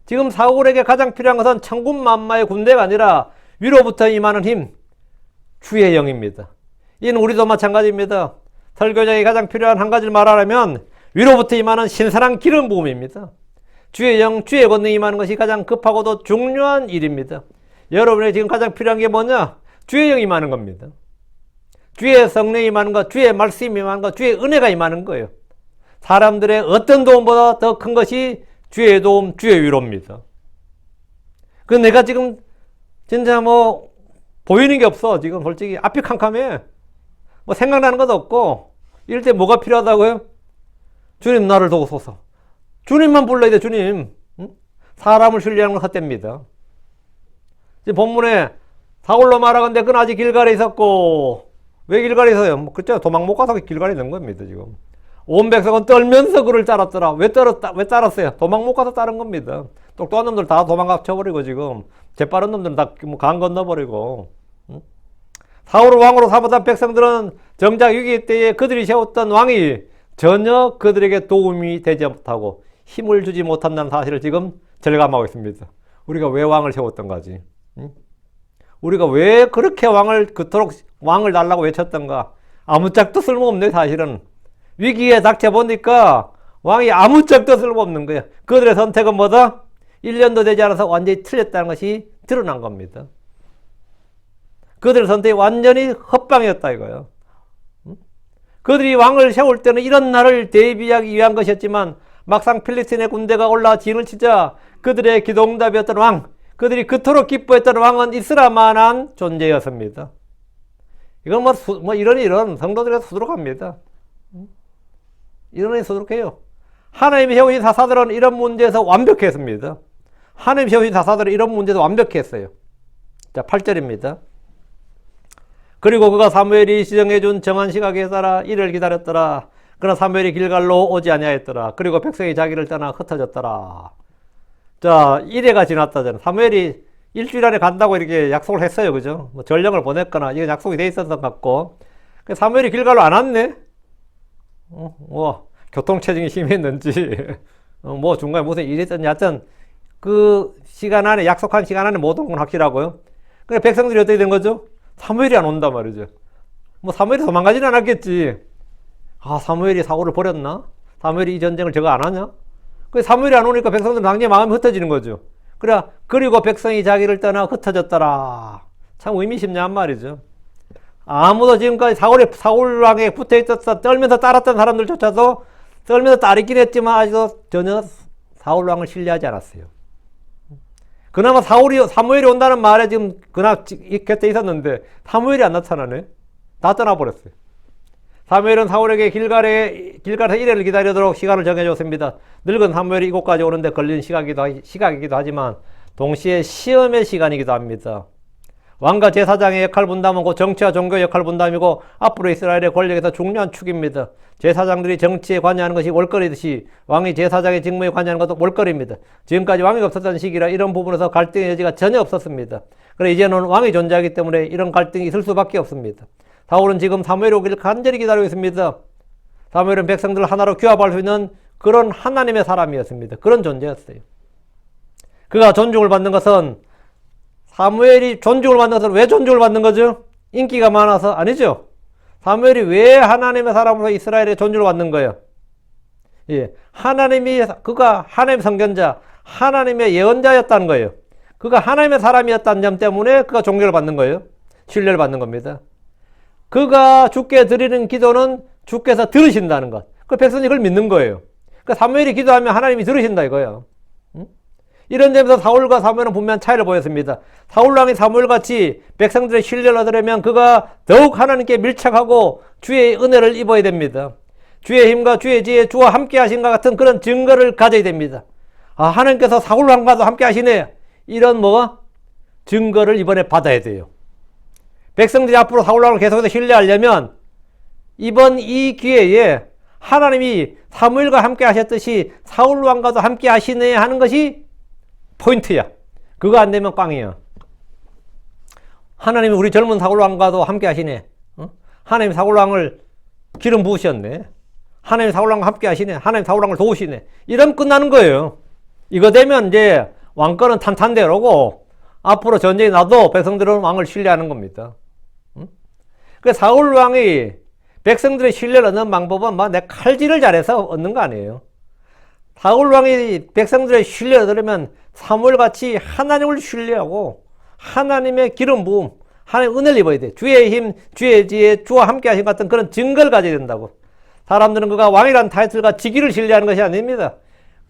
지금 사울에게 가장 필요한 것은 천군만마의 군대가 아니라 위로부터 임하는 힘, 주의 영입니다. 이는 우리도 마찬가지입니다. 설교자에게 가장 필요한 한 가지를 말하려면 위로부터 임하는 신선한 기름 부음입니다. 주의 영, 주의 권능이 임하는 것이 가장 급하고도 중요한 일입니다. 여러분에게 지금 가장 필요한 게 뭐냐? 주의 영이 임하는 겁니다. 주의 성령이 임하는 것, 주의 말씀이 임하는 것, 주의 은혜가 임하는 거예요. 사람들의 어떤 도움보다 더 큰 것이 주의 도움, 주의 위로입니다. 그 내가 지금 진짜 뭐 보이는 게 없어. 지금 솔직히 앞이 캄캄해. 뭐 생각나는 것도 없고 이럴 때 뭐가 필요하다고요? 주님 나를 도우소서. 주님만 불러야 돼. 주님. 사람을 신뢰하는 건 헛됩니다. 지금 본문에 사울로 말하건대 그는 아직 길갈에 있었고, 왜 길갈에 있어요? 뭐 그때 도망 못 가서 길갈에 있는 겁니다. 지금 온 백성은 떨면서 그를 따랐더라. 왜 따랐어요? 도망 못 가서 따른 겁니다. 똑똑한 놈들 다 도망가 쳐버리고 지금 재빠른 놈들은 다 강 건너버리고. 사울을 왕으로 삼았던 백성들은 정작 위기 때에 그들이 세웠던 왕이 전혀 그들에게 도움이 되지 못하고 힘을 주지 못한다는 사실을 지금 절감하고 있습니다. 우리가 왜 왕을 세웠던가지? 우리가 왜 그렇게 그토록 왕을 달라고 외쳤던가? 아무짝도 쓸모없네, 사실은. 위기에 닥쳐보니까 왕이 아무짝도 쓸모없는 거야. 그들의 선택은 뭐다? 1년도 되지 않아서 완전히 틀렸다는 것이 드러난 겁니다. 그들의 선택이 완전히 헛방이었다 이거예요. 그들이 왕을 세울 때는 이런 날을 대비하기 위한 것이었지만 막상 필리스틴의 군대가 올라와 진을 치자 그들의 기도응답이었던 왕, 그들이 그토록 기뻐했던 왕은 이스라만한 존재였습니다. 이건 이런 성도들에서 수두룩합니다. 이런 수두룩해요. 하나님이 세우신 사사들은 이런 문제에서 완벽했습니다. 하나님이 세우신 사사들은 이런 문제에서 완벽했어요. 자, 8절입니다. 그리고 그가 사무엘이 지정해준 정한 시각에 따라 이를 기다렸더라. 그러나 사무엘이 길갈로 오지 아니하였더라. 그리고 백성이 자기를 떠나 흩어졌더라. 자, 1회가 지났다잖아. 사무엘이 일주일 안에 간다고 이렇게 약속을 했어요. 그죠? 뭐 전령을 보냈거나 이건 약속이 돼 있었던 것 같고. 사무엘이 길갈로 안 왔네? 교통체증이 심했는지, 중간에 무슨 일이 있었는지, 하여튼, 그 시간 안에, 약속한 시간 안에 못 온 건 확실하고요. 그러니까 백성들이 어떻게 된 거죠? 사무엘이 안 온단 말이죠. 사무엘이 도망가지는 않았겠지. 사무엘이 사울을 버렸나? 사무엘이 이 전쟁을 저거 안 하냐? 사무엘이 안 오니까 백성들은 당연히 마음이 흩어지는 거죠. 그리고 백성이 자기를 떠나 흩어졌더라. 참 의미심장한 말이죠. 아무도 지금까지 사울왕에 붙어 있었어 떨면서 따랐던 사람들조차도 떨면서 따르긴 했지만 아직도 전혀 사울왕을 신뢰하지 않았어요. 그나마 사무엘이 온다는 말에 지금 그나마 곁에 있었는데 사무엘이 안 나타나네. 다 떠나버렸어요. 사무엘은 사울에게 길갈에서 1회를 기다리도록 시간을 정해줬습니다. 늙은 사무엘이 이곳까지 오는데 걸린 시각이기도 하지만 동시에 시험의 시간이기도 합니다. 왕과 제사장의 역할 분담은 곧 정치와 종교 역할 분담이고 앞으로 이스라엘의 권력에서 중요한 축입니다. 제사장들이 정치에 관여하는 것이 월거리듯이 왕이 제사장의 직무에 관여하는 것도 월거리입니다. 지금까지 왕이 없었던 시기라 이런 부분에서 갈등의 여지가 전혀 없었습니다. 그러나 이제는 왕이 존재하기 때문에 이런 갈등이 있을 수밖에 없습니다. 사울은 지금 사무엘이 오기를 간절히 기다리고 있습니다. 사무엘은 백성들을 하나로 규합할 수 있는 그런 하나님의 사람이었습니다. 그런 존재였어요. 그가 존중을 받는 것은 사무엘이 존중을 받는 것은 왜 존중을 받는 거죠? 인기가 많아서? 아니죠. 사무엘이 왜 하나님의 사람으로 이스라엘에 존중을 받는 거예요? 예, 그가 하나님의 선견자, 하나님의 예언자였다는 거예요. 그가 하나님의 사람이었다는 점 때문에 그가 존경을 받는 거예요. 신뢰를 받는 겁니다. 그가 주께 드리는 기도는 주께서 들으신다는 것. 그 백성이 그걸 믿는 거예요. 그 사무엘이 기도하면 하나님이 들으신다 이거예요. 이런 점에서 사울과 사무엘은 분명한 차이를 보였습니다. 사울왕이 사무엘같이 백성들의 신뢰를 얻으려면 그가 더욱 하나님께 밀착하고 주의 은혜를 입어야 됩니다. 주의 힘과 주의 지혜, 주와 함께 하신과 같은 그런 증거를 가져야 됩니다. 하나님께서 사울왕과도 함께 하시네. 이런 증거를 이번에 받아야 돼요. 백성들이 앞으로 사울왕을 계속해서 신뢰하려면 이번 이 기회에 하나님이 사무엘과 함께 하셨듯이 사울왕과도 함께 하시네 하는 것이 포인트야. 그거 안 되면 꽝이야. 하나님이 우리 젊은 사울왕과도 함께 하시네. 하나님 사울왕을 기름 부으셨네. 하나님 사울왕과 함께 하시네. 하나님 사울왕을 도우시네. 이러면 끝나는 거예요. 이거 되면 이제 왕권은 탄탄대로고 앞으로 전쟁이 나도 백성들은 왕을 신뢰하는 겁니다. 그 사울왕이 백성들의 신뢰를 얻는 방법은 내 칼질을 잘해서 얻는 거 아니에요. 사울왕이 백성들의 신뢰를 얻으려면 사무엘같이 하나님을 신뢰하고 하나님의 기름 부음, 하나님의 은혜를 입어야 돼. 주의 힘, 주의 지혜, 주와 함께 하신 같은 그런 증거를 가져야 된다고. 사람들은 그가 왕이라는 타이틀과 직위를 신뢰하는 것이 아닙니다.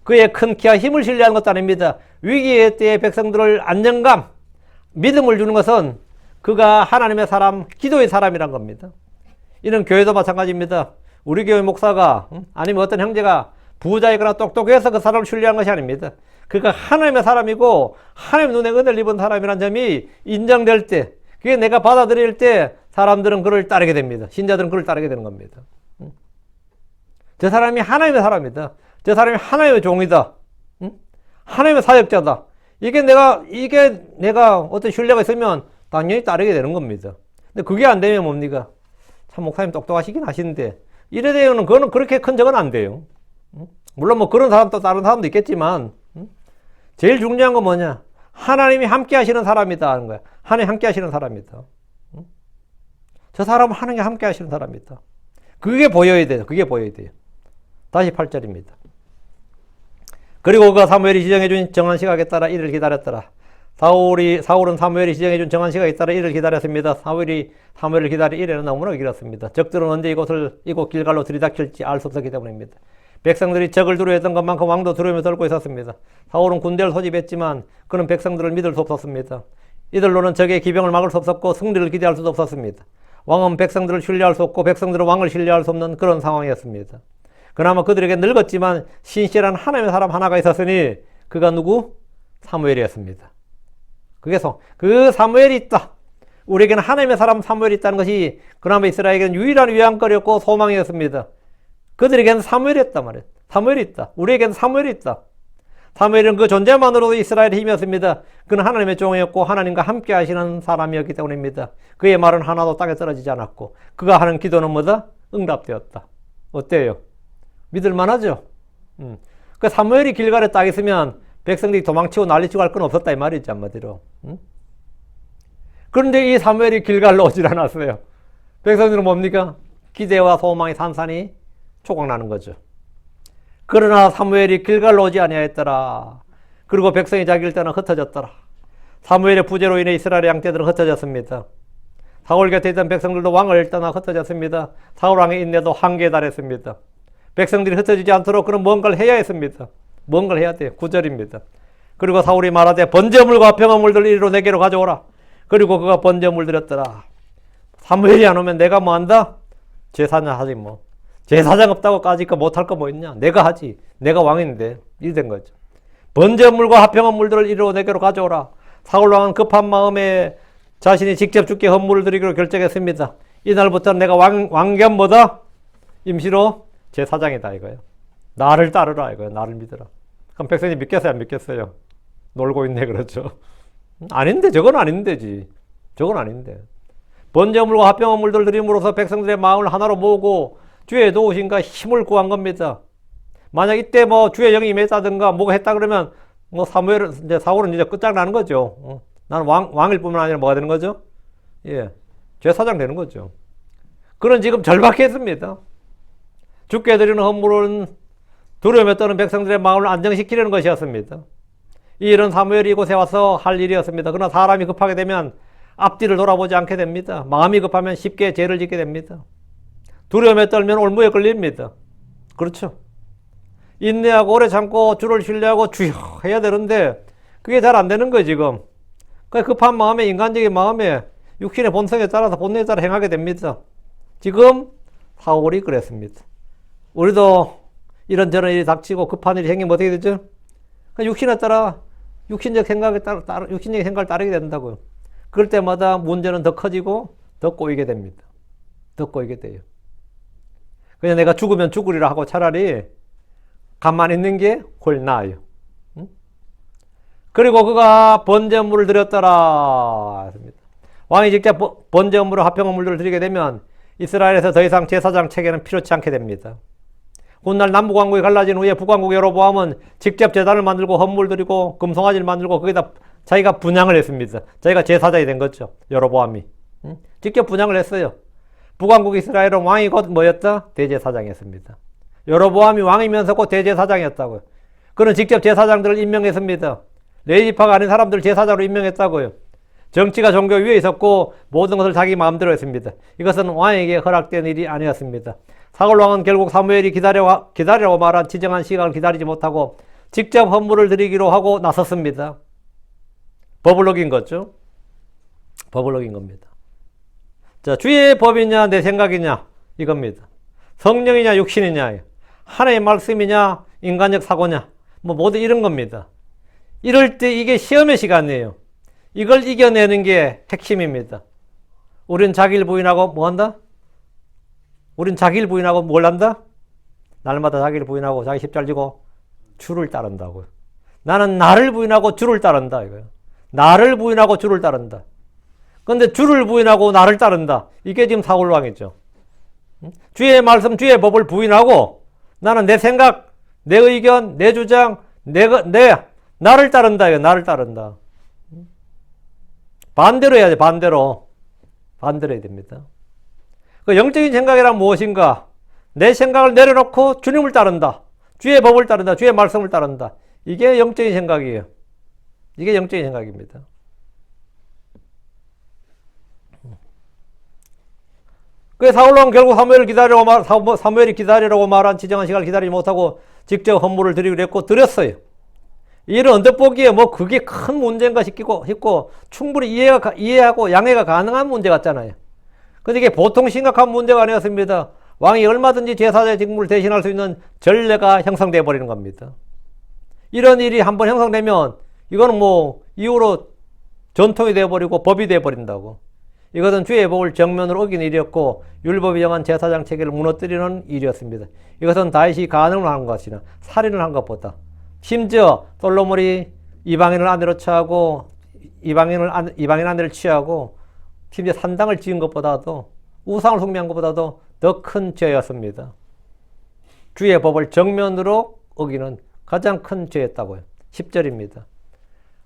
그의 큰 키와 힘을 신뢰하는 것도 아닙니다. 위기의 때에 백성들을 안정감, 믿음을 주는 것은 그가 하나님의 사람, 기도의 사람이란 겁니다. 이런 교회도 마찬가지입니다. 우리 교회 목사가 아니면 어떤 형제가 부자이거나 똑똑해서 그 사람을 신뢰하는 것이 아닙니다. 그러니까 하나님의 사람이고 하나님 눈에 은혜를 입은 사람이라는 점이 인정될 때, 그게 내가 받아들일 때 사람들은 그를 따르게 됩니다. 신자들은 그를 따르게 되는 겁니다. 저 사람이 하나님의 사람이다. 저 사람이 하나님의 종이다. 하나님의 사역자다. 이게 내가 어떤 신뢰가 있으면 당연히 따르게 되는 겁니다. 근데 그게 안 되면 뭡니까? 참 목사님 똑똑하시긴 하시는데 이래 되면 그거는 그렇게 큰 적은 안 돼요. 물론 뭐 그런 사람도 다른 사람도 있겠지만 제일 중요한 건 뭐냐? 하나님이 함께 하시는 사람이다 하는 거야. 하나님 함께 하시는 사람이다. 저 사람은 하나님이 함께 하시는 사람이다. 그게 보여야 돼요. 그게 보여야 돼요. 다시 8절입니다. 그리고 그가 사무엘이 지정해준 정한 시각에 따라 이를 기다렸더라. 사울은 사무엘이 지정해준 정한 시각에 따라 이를 기다렸습니다. 사무엘을 기다리 이래는 너무나 길었습니다. 적들은 언제 이곳 길갈로 들이닥칠지 알 수 없었기 때문입니다. 백성들이 적을 두려워했던 것만큼 왕도 두려움에 떨고 있었습니다. 사울은 군대를 소집했지만 그는 백성들을 믿을 수 없었습니다. 이들로는 적의 기병을 막을 수 없었고 승리를 기대할 수도 없었습니다. 왕은 백성들을 신뢰할 수 없고 백성들은 왕을 신뢰할 수 없는 그런 상황이었습니다. 그나마 그들에게 늙었지만 신실한 하나님의 사람 하나가 있었으니 그가 누구? 사무엘이었습니다. 그 사무엘이 있다. 우리에게는 하나님의 사람 사무엘이 있다는 것이 그나마 이스라엘에게는 유일한 위안거리였고 소망이었습니다. 그들에게는 사무엘이 있단 말이에요. 사무엘이 있다. 우리에게는 사무엘이 있다. 사무엘은 그 존재만으로도 이스라엘의 힘이었습니다. 그는 하나님의 종이었고 하나님과 함께 하시는 사람이었기 때문입니다. 그의 말은 하나도 땅에 떨어지지 않았고 그가 하는 기도는 뭐다? 응답되었다. 어때요? 믿을만하죠? 그 사무엘이 길갈에 딱 있으면 백성들이 도망치고 난리치고 할 건 없었다 이 말이죠, 한마디로. 그런데 이 사무엘이 길갈로 오질 않았어요. 백성들은 뭡니까? 기대와 소망이 산산이 초각나는 거죠. 그러나 사무엘이 길갈로 오지 아니하였더라. 그리고 백성이 자기를 떠나 흩어졌더라. 사무엘의 부재로 인해 이스라엘의 양떼들은 흩어졌습니다. 사울 곁에 있던 백성들도 왕을 떠나 흩어졌습니다. 사울 왕의 인내도 한계에 달했습니다. 백성들이 흩어지지 않도록 그는 뭔가를 해야 했습니다. 뭔가를 해야 돼요. 9절입니다. 그리고 사울이 말하되 번제물과 평화물들 이리로 내게로 가져오라. 그리고 그가 번제물 드렸더라. 사무엘이 안 오면 내가 뭐 한다? 제사장 하지 뭐. 제사장 없다고 까짓 거 못할 거 뭐 있냐? 내가 하지. 내가 왕인데. 이래 된 거죠. 번제물과 화평한 물들을 이리로 내게로 가져오라. 사울 왕은 급한 마음에 자신이 직접 주께 헌물을 드리기로 결정했습니다. 이날부터는 내가 왕겸 뭐다? 임시로 제사장이다 이거예요. 나를 따르라 이거예요. 나를 믿으라. 그럼 백성이 믿겠어요? 안 믿겠어요? 놀고 있네 그렇죠. 아닌데 저건 아닌데지. 저건 아닌데. 번제물과 화평한 물들 드림으로써 백성들의 마음을 하나로 모으고 주의 도우심과 힘을 구한 겁니다. 만약 이때 뭐 주의 영이 임했다든가 뭐가 했다 그러면 뭐 사울은 이제 끝장나는 거죠. 나는 왕일 뿐만 아니라 뭐가 되는 거죠? 예. 제사장 되는 거죠. 그는 지금 절박했습니다. 주께 드리는 헌물은 두려움에 떠는 백성들의 마음을 안정시키려는 것이었습니다. 이 일은 사무엘이 이곳에 와서 할 일이었습니다. 그러나 사람이 급하게 되면 앞뒤를 돌아보지 않게 됩니다. 마음이 급하면 쉽게 죄를 짓게 됩니다. 두려움에 떨면 올무에 걸립니다. 그렇죠. 인내하고 오래 참고 주를 신뢰하고 주여 해야 되는데 그게 잘 안 되는 거예요 지금. 그 급한 마음에 인간적인 마음에 육신의 본성에 따라서 본능에 따라 행하게 됩니다. 지금 사울이 그랬습니다. 우리도 이런저런 일이 닥치고 급한 일이 생기면 어떻게 되죠? 육신에 따라 육신적 생각을 따르게 된다고요. 그럴 때마다 문제는 더 커지고 더 꼬이게 됩니다. 더 꼬이게 돼요. 그냥 내가 죽으면 죽으리라 하고 차라리 가만히 있는 게 훨씬 나아요. 그리고 그가 번제물을 드렸더라. 왕이 직접 번제물과 화평한 물들을 드리게 되면 이스라엘에서 더 이상 제사장 체계는 필요치 않게 됩니다. 훗날 남북왕국이 갈라진 후에 북왕국 여로보암은 직접 제단을 만들고 헌물 드리고 금송아지를 만들고 거기다 자기가 분향을 했습니다. 자기가 제사장이 된 거죠. 여로보암이. 직접 분향을 했어요. 북왕국 이스라엘은 왕이 곧 뭐였다? 대제사장이었습니다. 여로보암이 왕이면서 곧 대제사장이었다고요. 그는 직접 제사장들을 임명했습니다. 레위지파가 아닌 사람들을 제사장으로 임명했다고요. 정치가 종교 위에 있었고 모든 것을 자기 마음대로 했습니다. 이것은 왕에게 허락된 일이 아니었습니다. 사울 왕은 결국 사무엘이 기다리라고 말한 지정한 시간을 기다리지 못하고 직접 헌물을 드리기로 하고 나섰습니다. 법을 어긴 거죠. 법을 어긴 겁니다. 자, 주의 법이냐 내 생각이냐 이겁니다. 성령이냐 육신이냐 하나님의 말씀이냐 인간적 사고냐 뭐 모두 이런 겁니다. 이럴 때 이게 시험의 시간이에요. 이걸 이겨내는 게 핵심입니다. 우린 자기를 부인하고 뭐 한다? 우린 자기를 부인하고 뭘 한다? 날마다 자기를 부인하고 자기 십자를 지고 주를 따른다고요. 나는 나를 부인하고 주를 따른다 이거예요. 나를 부인하고 주를 따른다. 그런데 주를 부인하고 나를 따른다. 이게 지금 사울왕이죠. 주의 말씀, 주의 법을 부인하고 나는 내 생각, 내 의견, 내 주장, 나를 따른다. 이거 나를 따른다. 반대로 해야지, 반대로. 반대로 해야 됩니다. 그 영적인 생각이란 무엇인가? 내 생각을 내려놓고 주님을 따른다. 주의 법을 따른다. 주의 말씀을 따른다. 이게 영적인 생각이에요. 이게 영적인 생각입니다. 그 사울왕 결국 사무엘이 기다리라고 말한 지정한 시간을 기다리지 못하고 직접 헌물을 드리기로 했고 드렸어요. 이런 언뜻 보기에 뭐 그게 큰 문제인가 싶고 충분히 이해하고 양해가 가능한 문제 같잖아요. 근데 이게 보통 심각한 문제가 아니었습니다. 왕이 얼마든지 제사장의 직무를 대신할 수 있는 전례가 형성되어 버리는 겁니다. 이런 일이 한번 형성되면 이거는 뭐 이후로 전통이 되어버리고 법이 되어버린다고. 이것은 주의 법을 정면으로 어긴 일이었고 율법이 정한 제사장 체계를 무너뜨리는 일이었습니다. 이것은 다윗이 간음을 한 것이나 살인을 한 것보다 심지어 솔로몬이 이방인을 아내로 취하고 이방인 아내를 취하고 심지어 산당을 지은 것보다도 우상을 숭배한 것보다도 더 큰 죄였습니다. 주의 법을 정면으로 어기는 가장 큰 죄였다고요. 10절입니다.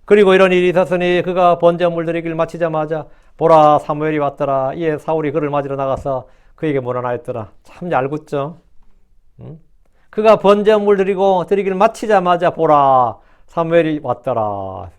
그리고 이런 일이 있었으니 그가 번제물 드리기를 마치자마자 보라 사무엘이 왔더라. 이에 사울이 그를 맞으러 나가서 그에게 뭐라 하였더라. 참 잘 굳죠. 그가 번제물 드리기를 마치자마자 보라 사무엘이 왔더라.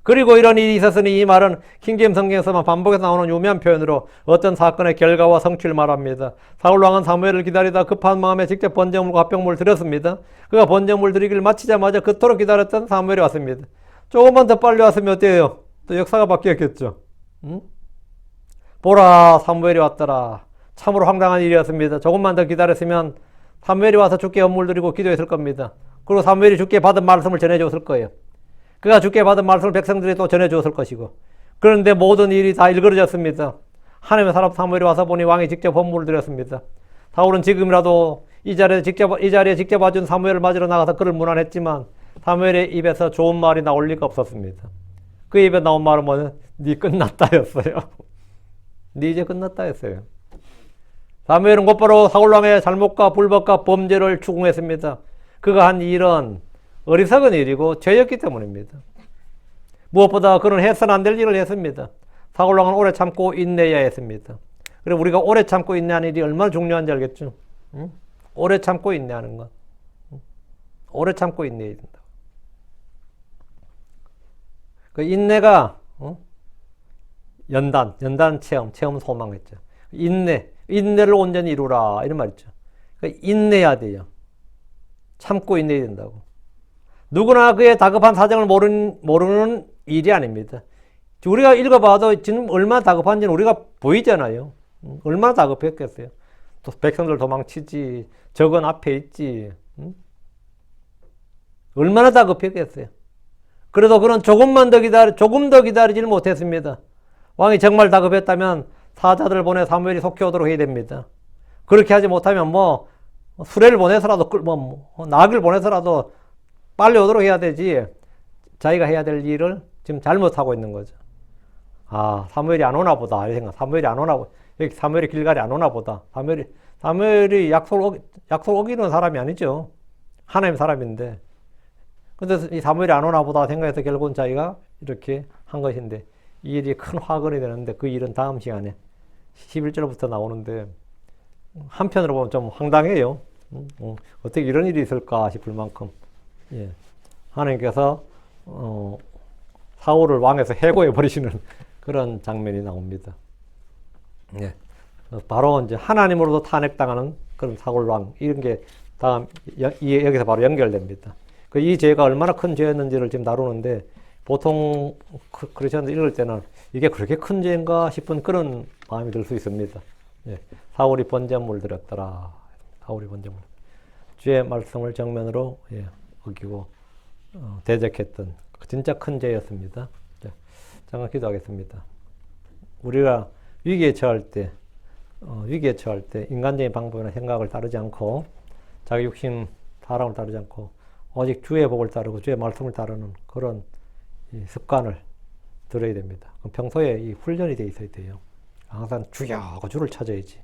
그리고 이런 일이 있었으니 이 말은 킹제임스 성경에서만 반복해서 나오는 유명한 표현으로 어떤 사건의 결과와 성취를 말합니다. 사울왕은 사무엘을 기다리다 급한 마음에 직접 번제물과 화병물을 드렸습니다. 그가 번제물 드리기를 마치자마자 그토록 기다렸던 사무엘이 왔습니다. 조금만 더 빨리 왔으면 어때요? 또 역사가 바뀌었겠죠. 보라 사무엘이 왔더라. 참으로 황당한 일이었습니다. 조금만 더 기다렸으면 사무엘이 와서 주께 헌물 드리고 기도했을 겁니다. 그리고 사무엘이 주께 받은 말씀을 전해줬을 거예요. 그가 주께 받은 말씀을 백성들이 또 전해주었을 것이고. 그런데 모든 일이 다 일그러졌습니다. 하나님의 사람 사무엘이 와서 보니 왕이 직접 헌물을 드렸습니다. 사울은 지금이라도 이 자리에 직접 와준 사무엘을 맞으러 나가서 그를 문안했지만 사무엘의 입에서 좋은 말이 나올 리가 없었습니다. 그 입에 나온 말은 뭐냐? 네 끝났다였어요. 네 이제 끝났다였어요. 사무엘은 곧바로 사울왕의 잘못과 불법과 범죄를 추궁했습니다. 그가 한 일은 어리석은 일이고 죄였기 때문입니다. 무엇보다 그는 해서는 안 될 일을 했습니다. 사울왕은 오래 참고 인내해야 했습니다. 그리고 우리가 오래 참고 인내하는 일이 얼마나 중요한지 알겠죠? 응? 오래 참고 인내하는 것. 오래 참고 인내해야 된다. 그 인내가 연단 체험 소망했죠. 인내를 온전히 이루라 이런 말 있죠. 그러니까 인내해야 돼요. 참고 인내해야 된다고. 누구나 그의 다급한 사정을 모르는 일이 아닙니다. 우리가 읽어봐도 지금 얼마나 다급한지는 우리가 보이잖아요. 얼마나 다급했겠어요. 또 백성들 도망치지, 적은 앞에 있지. 얼마나 다급했겠어요. 그래도 그는 조금 더 기다리지를 못했습니다. 왕이 정말 다급했다면 사자들을 보내 사무엘이 속히 오도록 해야 됩니다. 그렇게 하지 못하면 수레를 보내서라도 낙을 보내서라도 빨리 오도록 해야 되지. 자기가 해야 될 일을 지금 잘못하고 있는 거죠. 아, 사무엘이 안 오나 보다. 이 생각. 사무엘이 안 오나 보다. 여기 사무엘이 길갈이 안 오나 보다. 사무엘이 약속을 어기는 사람이 아니죠. 하나님 사람인데. 근데 이 사무엘이 안 오나 보다 생각해서 결국은 자기가 이렇게 한 것인데 이 일이 큰 화근이 되는데 그 일은 다음 시간에 11절부터 나오는데 한편으로 보면 좀 황당해요. 어떻게 이런 일이 있을까 싶을 만큼. 예. 하나님께서 사울을 왕에서 해고해 버리시는 그런 장면이 나옵니다. 예. 바로 이제 하나님으로도 탄핵당하는 그런 사울 왕 이런 게 다음 여기서 바로 연결됩니다. 이 죄가 얼마나 큰 죄였는지를 지금 다루는데 보통 크리스천들 읽을 때는 이게 그렇게 큰 죄인가 싶은 그런 마음이 들 수 있습니다. 예. 사울이 번제물 드렸더라. 사울이 번제물. 주의 말씀을 정면으로 어기고 대적했던 진짜 큰 죄였습니다. 자, 잠깐 기도하겠습니다. 우리가 위기에 처할 때, 인간적인 방법이나 생각을 따르지 않고 자기 육신, 사람을 따르지 않고 오직 주의 복을 따르고 주의 말씀을 따르는 그런 이 습관을 들어야 됩니다. 그럼 평소에 이 훈련이 돼 있어야 돼요. 항상 주여 하고 주를 찾아야지.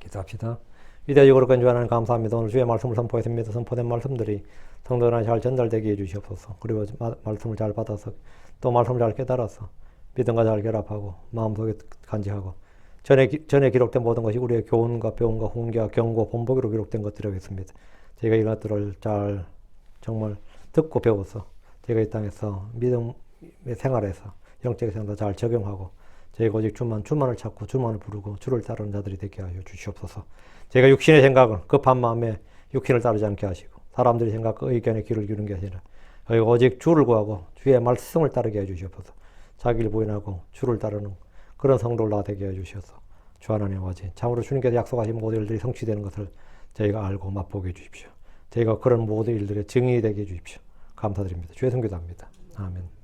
기도합시다. 위대하고 거룩한 주 하나님 감사합니다. 오늘 주의 말씀을 선포했습니다. 선포된 말씀들이 성도들한테 잘 전달되게 해주시옵소서. 그리고 말씀을 잘 받아서 또 말씀을 잘 깨달아서 믿음과 잘 결합하고 마음속에 간직하고 전에 기록된 모든 것이 우리의 교훈과 배움과 훈계와 경고, 본보기로 기록된 것들이겠습니다. 저희가 이것들을 잘 정말 듣고 배워서 저희가 이 땅에서 믿음의 생활에서 영적인 생활을 잘 적용하고 저희가 오직 주만을 찾고 주만을 부르고 주를 따르는 자들이 되게 하여 주시옵소서. 저희가 육신의 생각은 급한 마음에 육신을 따르지 않게 하시고 사람들의 생각과 의견에 귀를 기울이는 게 아니라 저희가 오직 주를 구하고 주의 말씀을 따르게 해 주시옵소서. 자기를 부인하고 주를 따르는 그런 성도를 되게 해 주셔서 주 하나님 아버지 참으로 주님께서 약속하신 모든 일들이 성취되는 것을 저희가 알고 맛보게 해 주십시오. 저희가 그런 모든 일들의 증인이 되게 해 주십시오. 감사드립니다. 주의 성기도합니다. 아멘.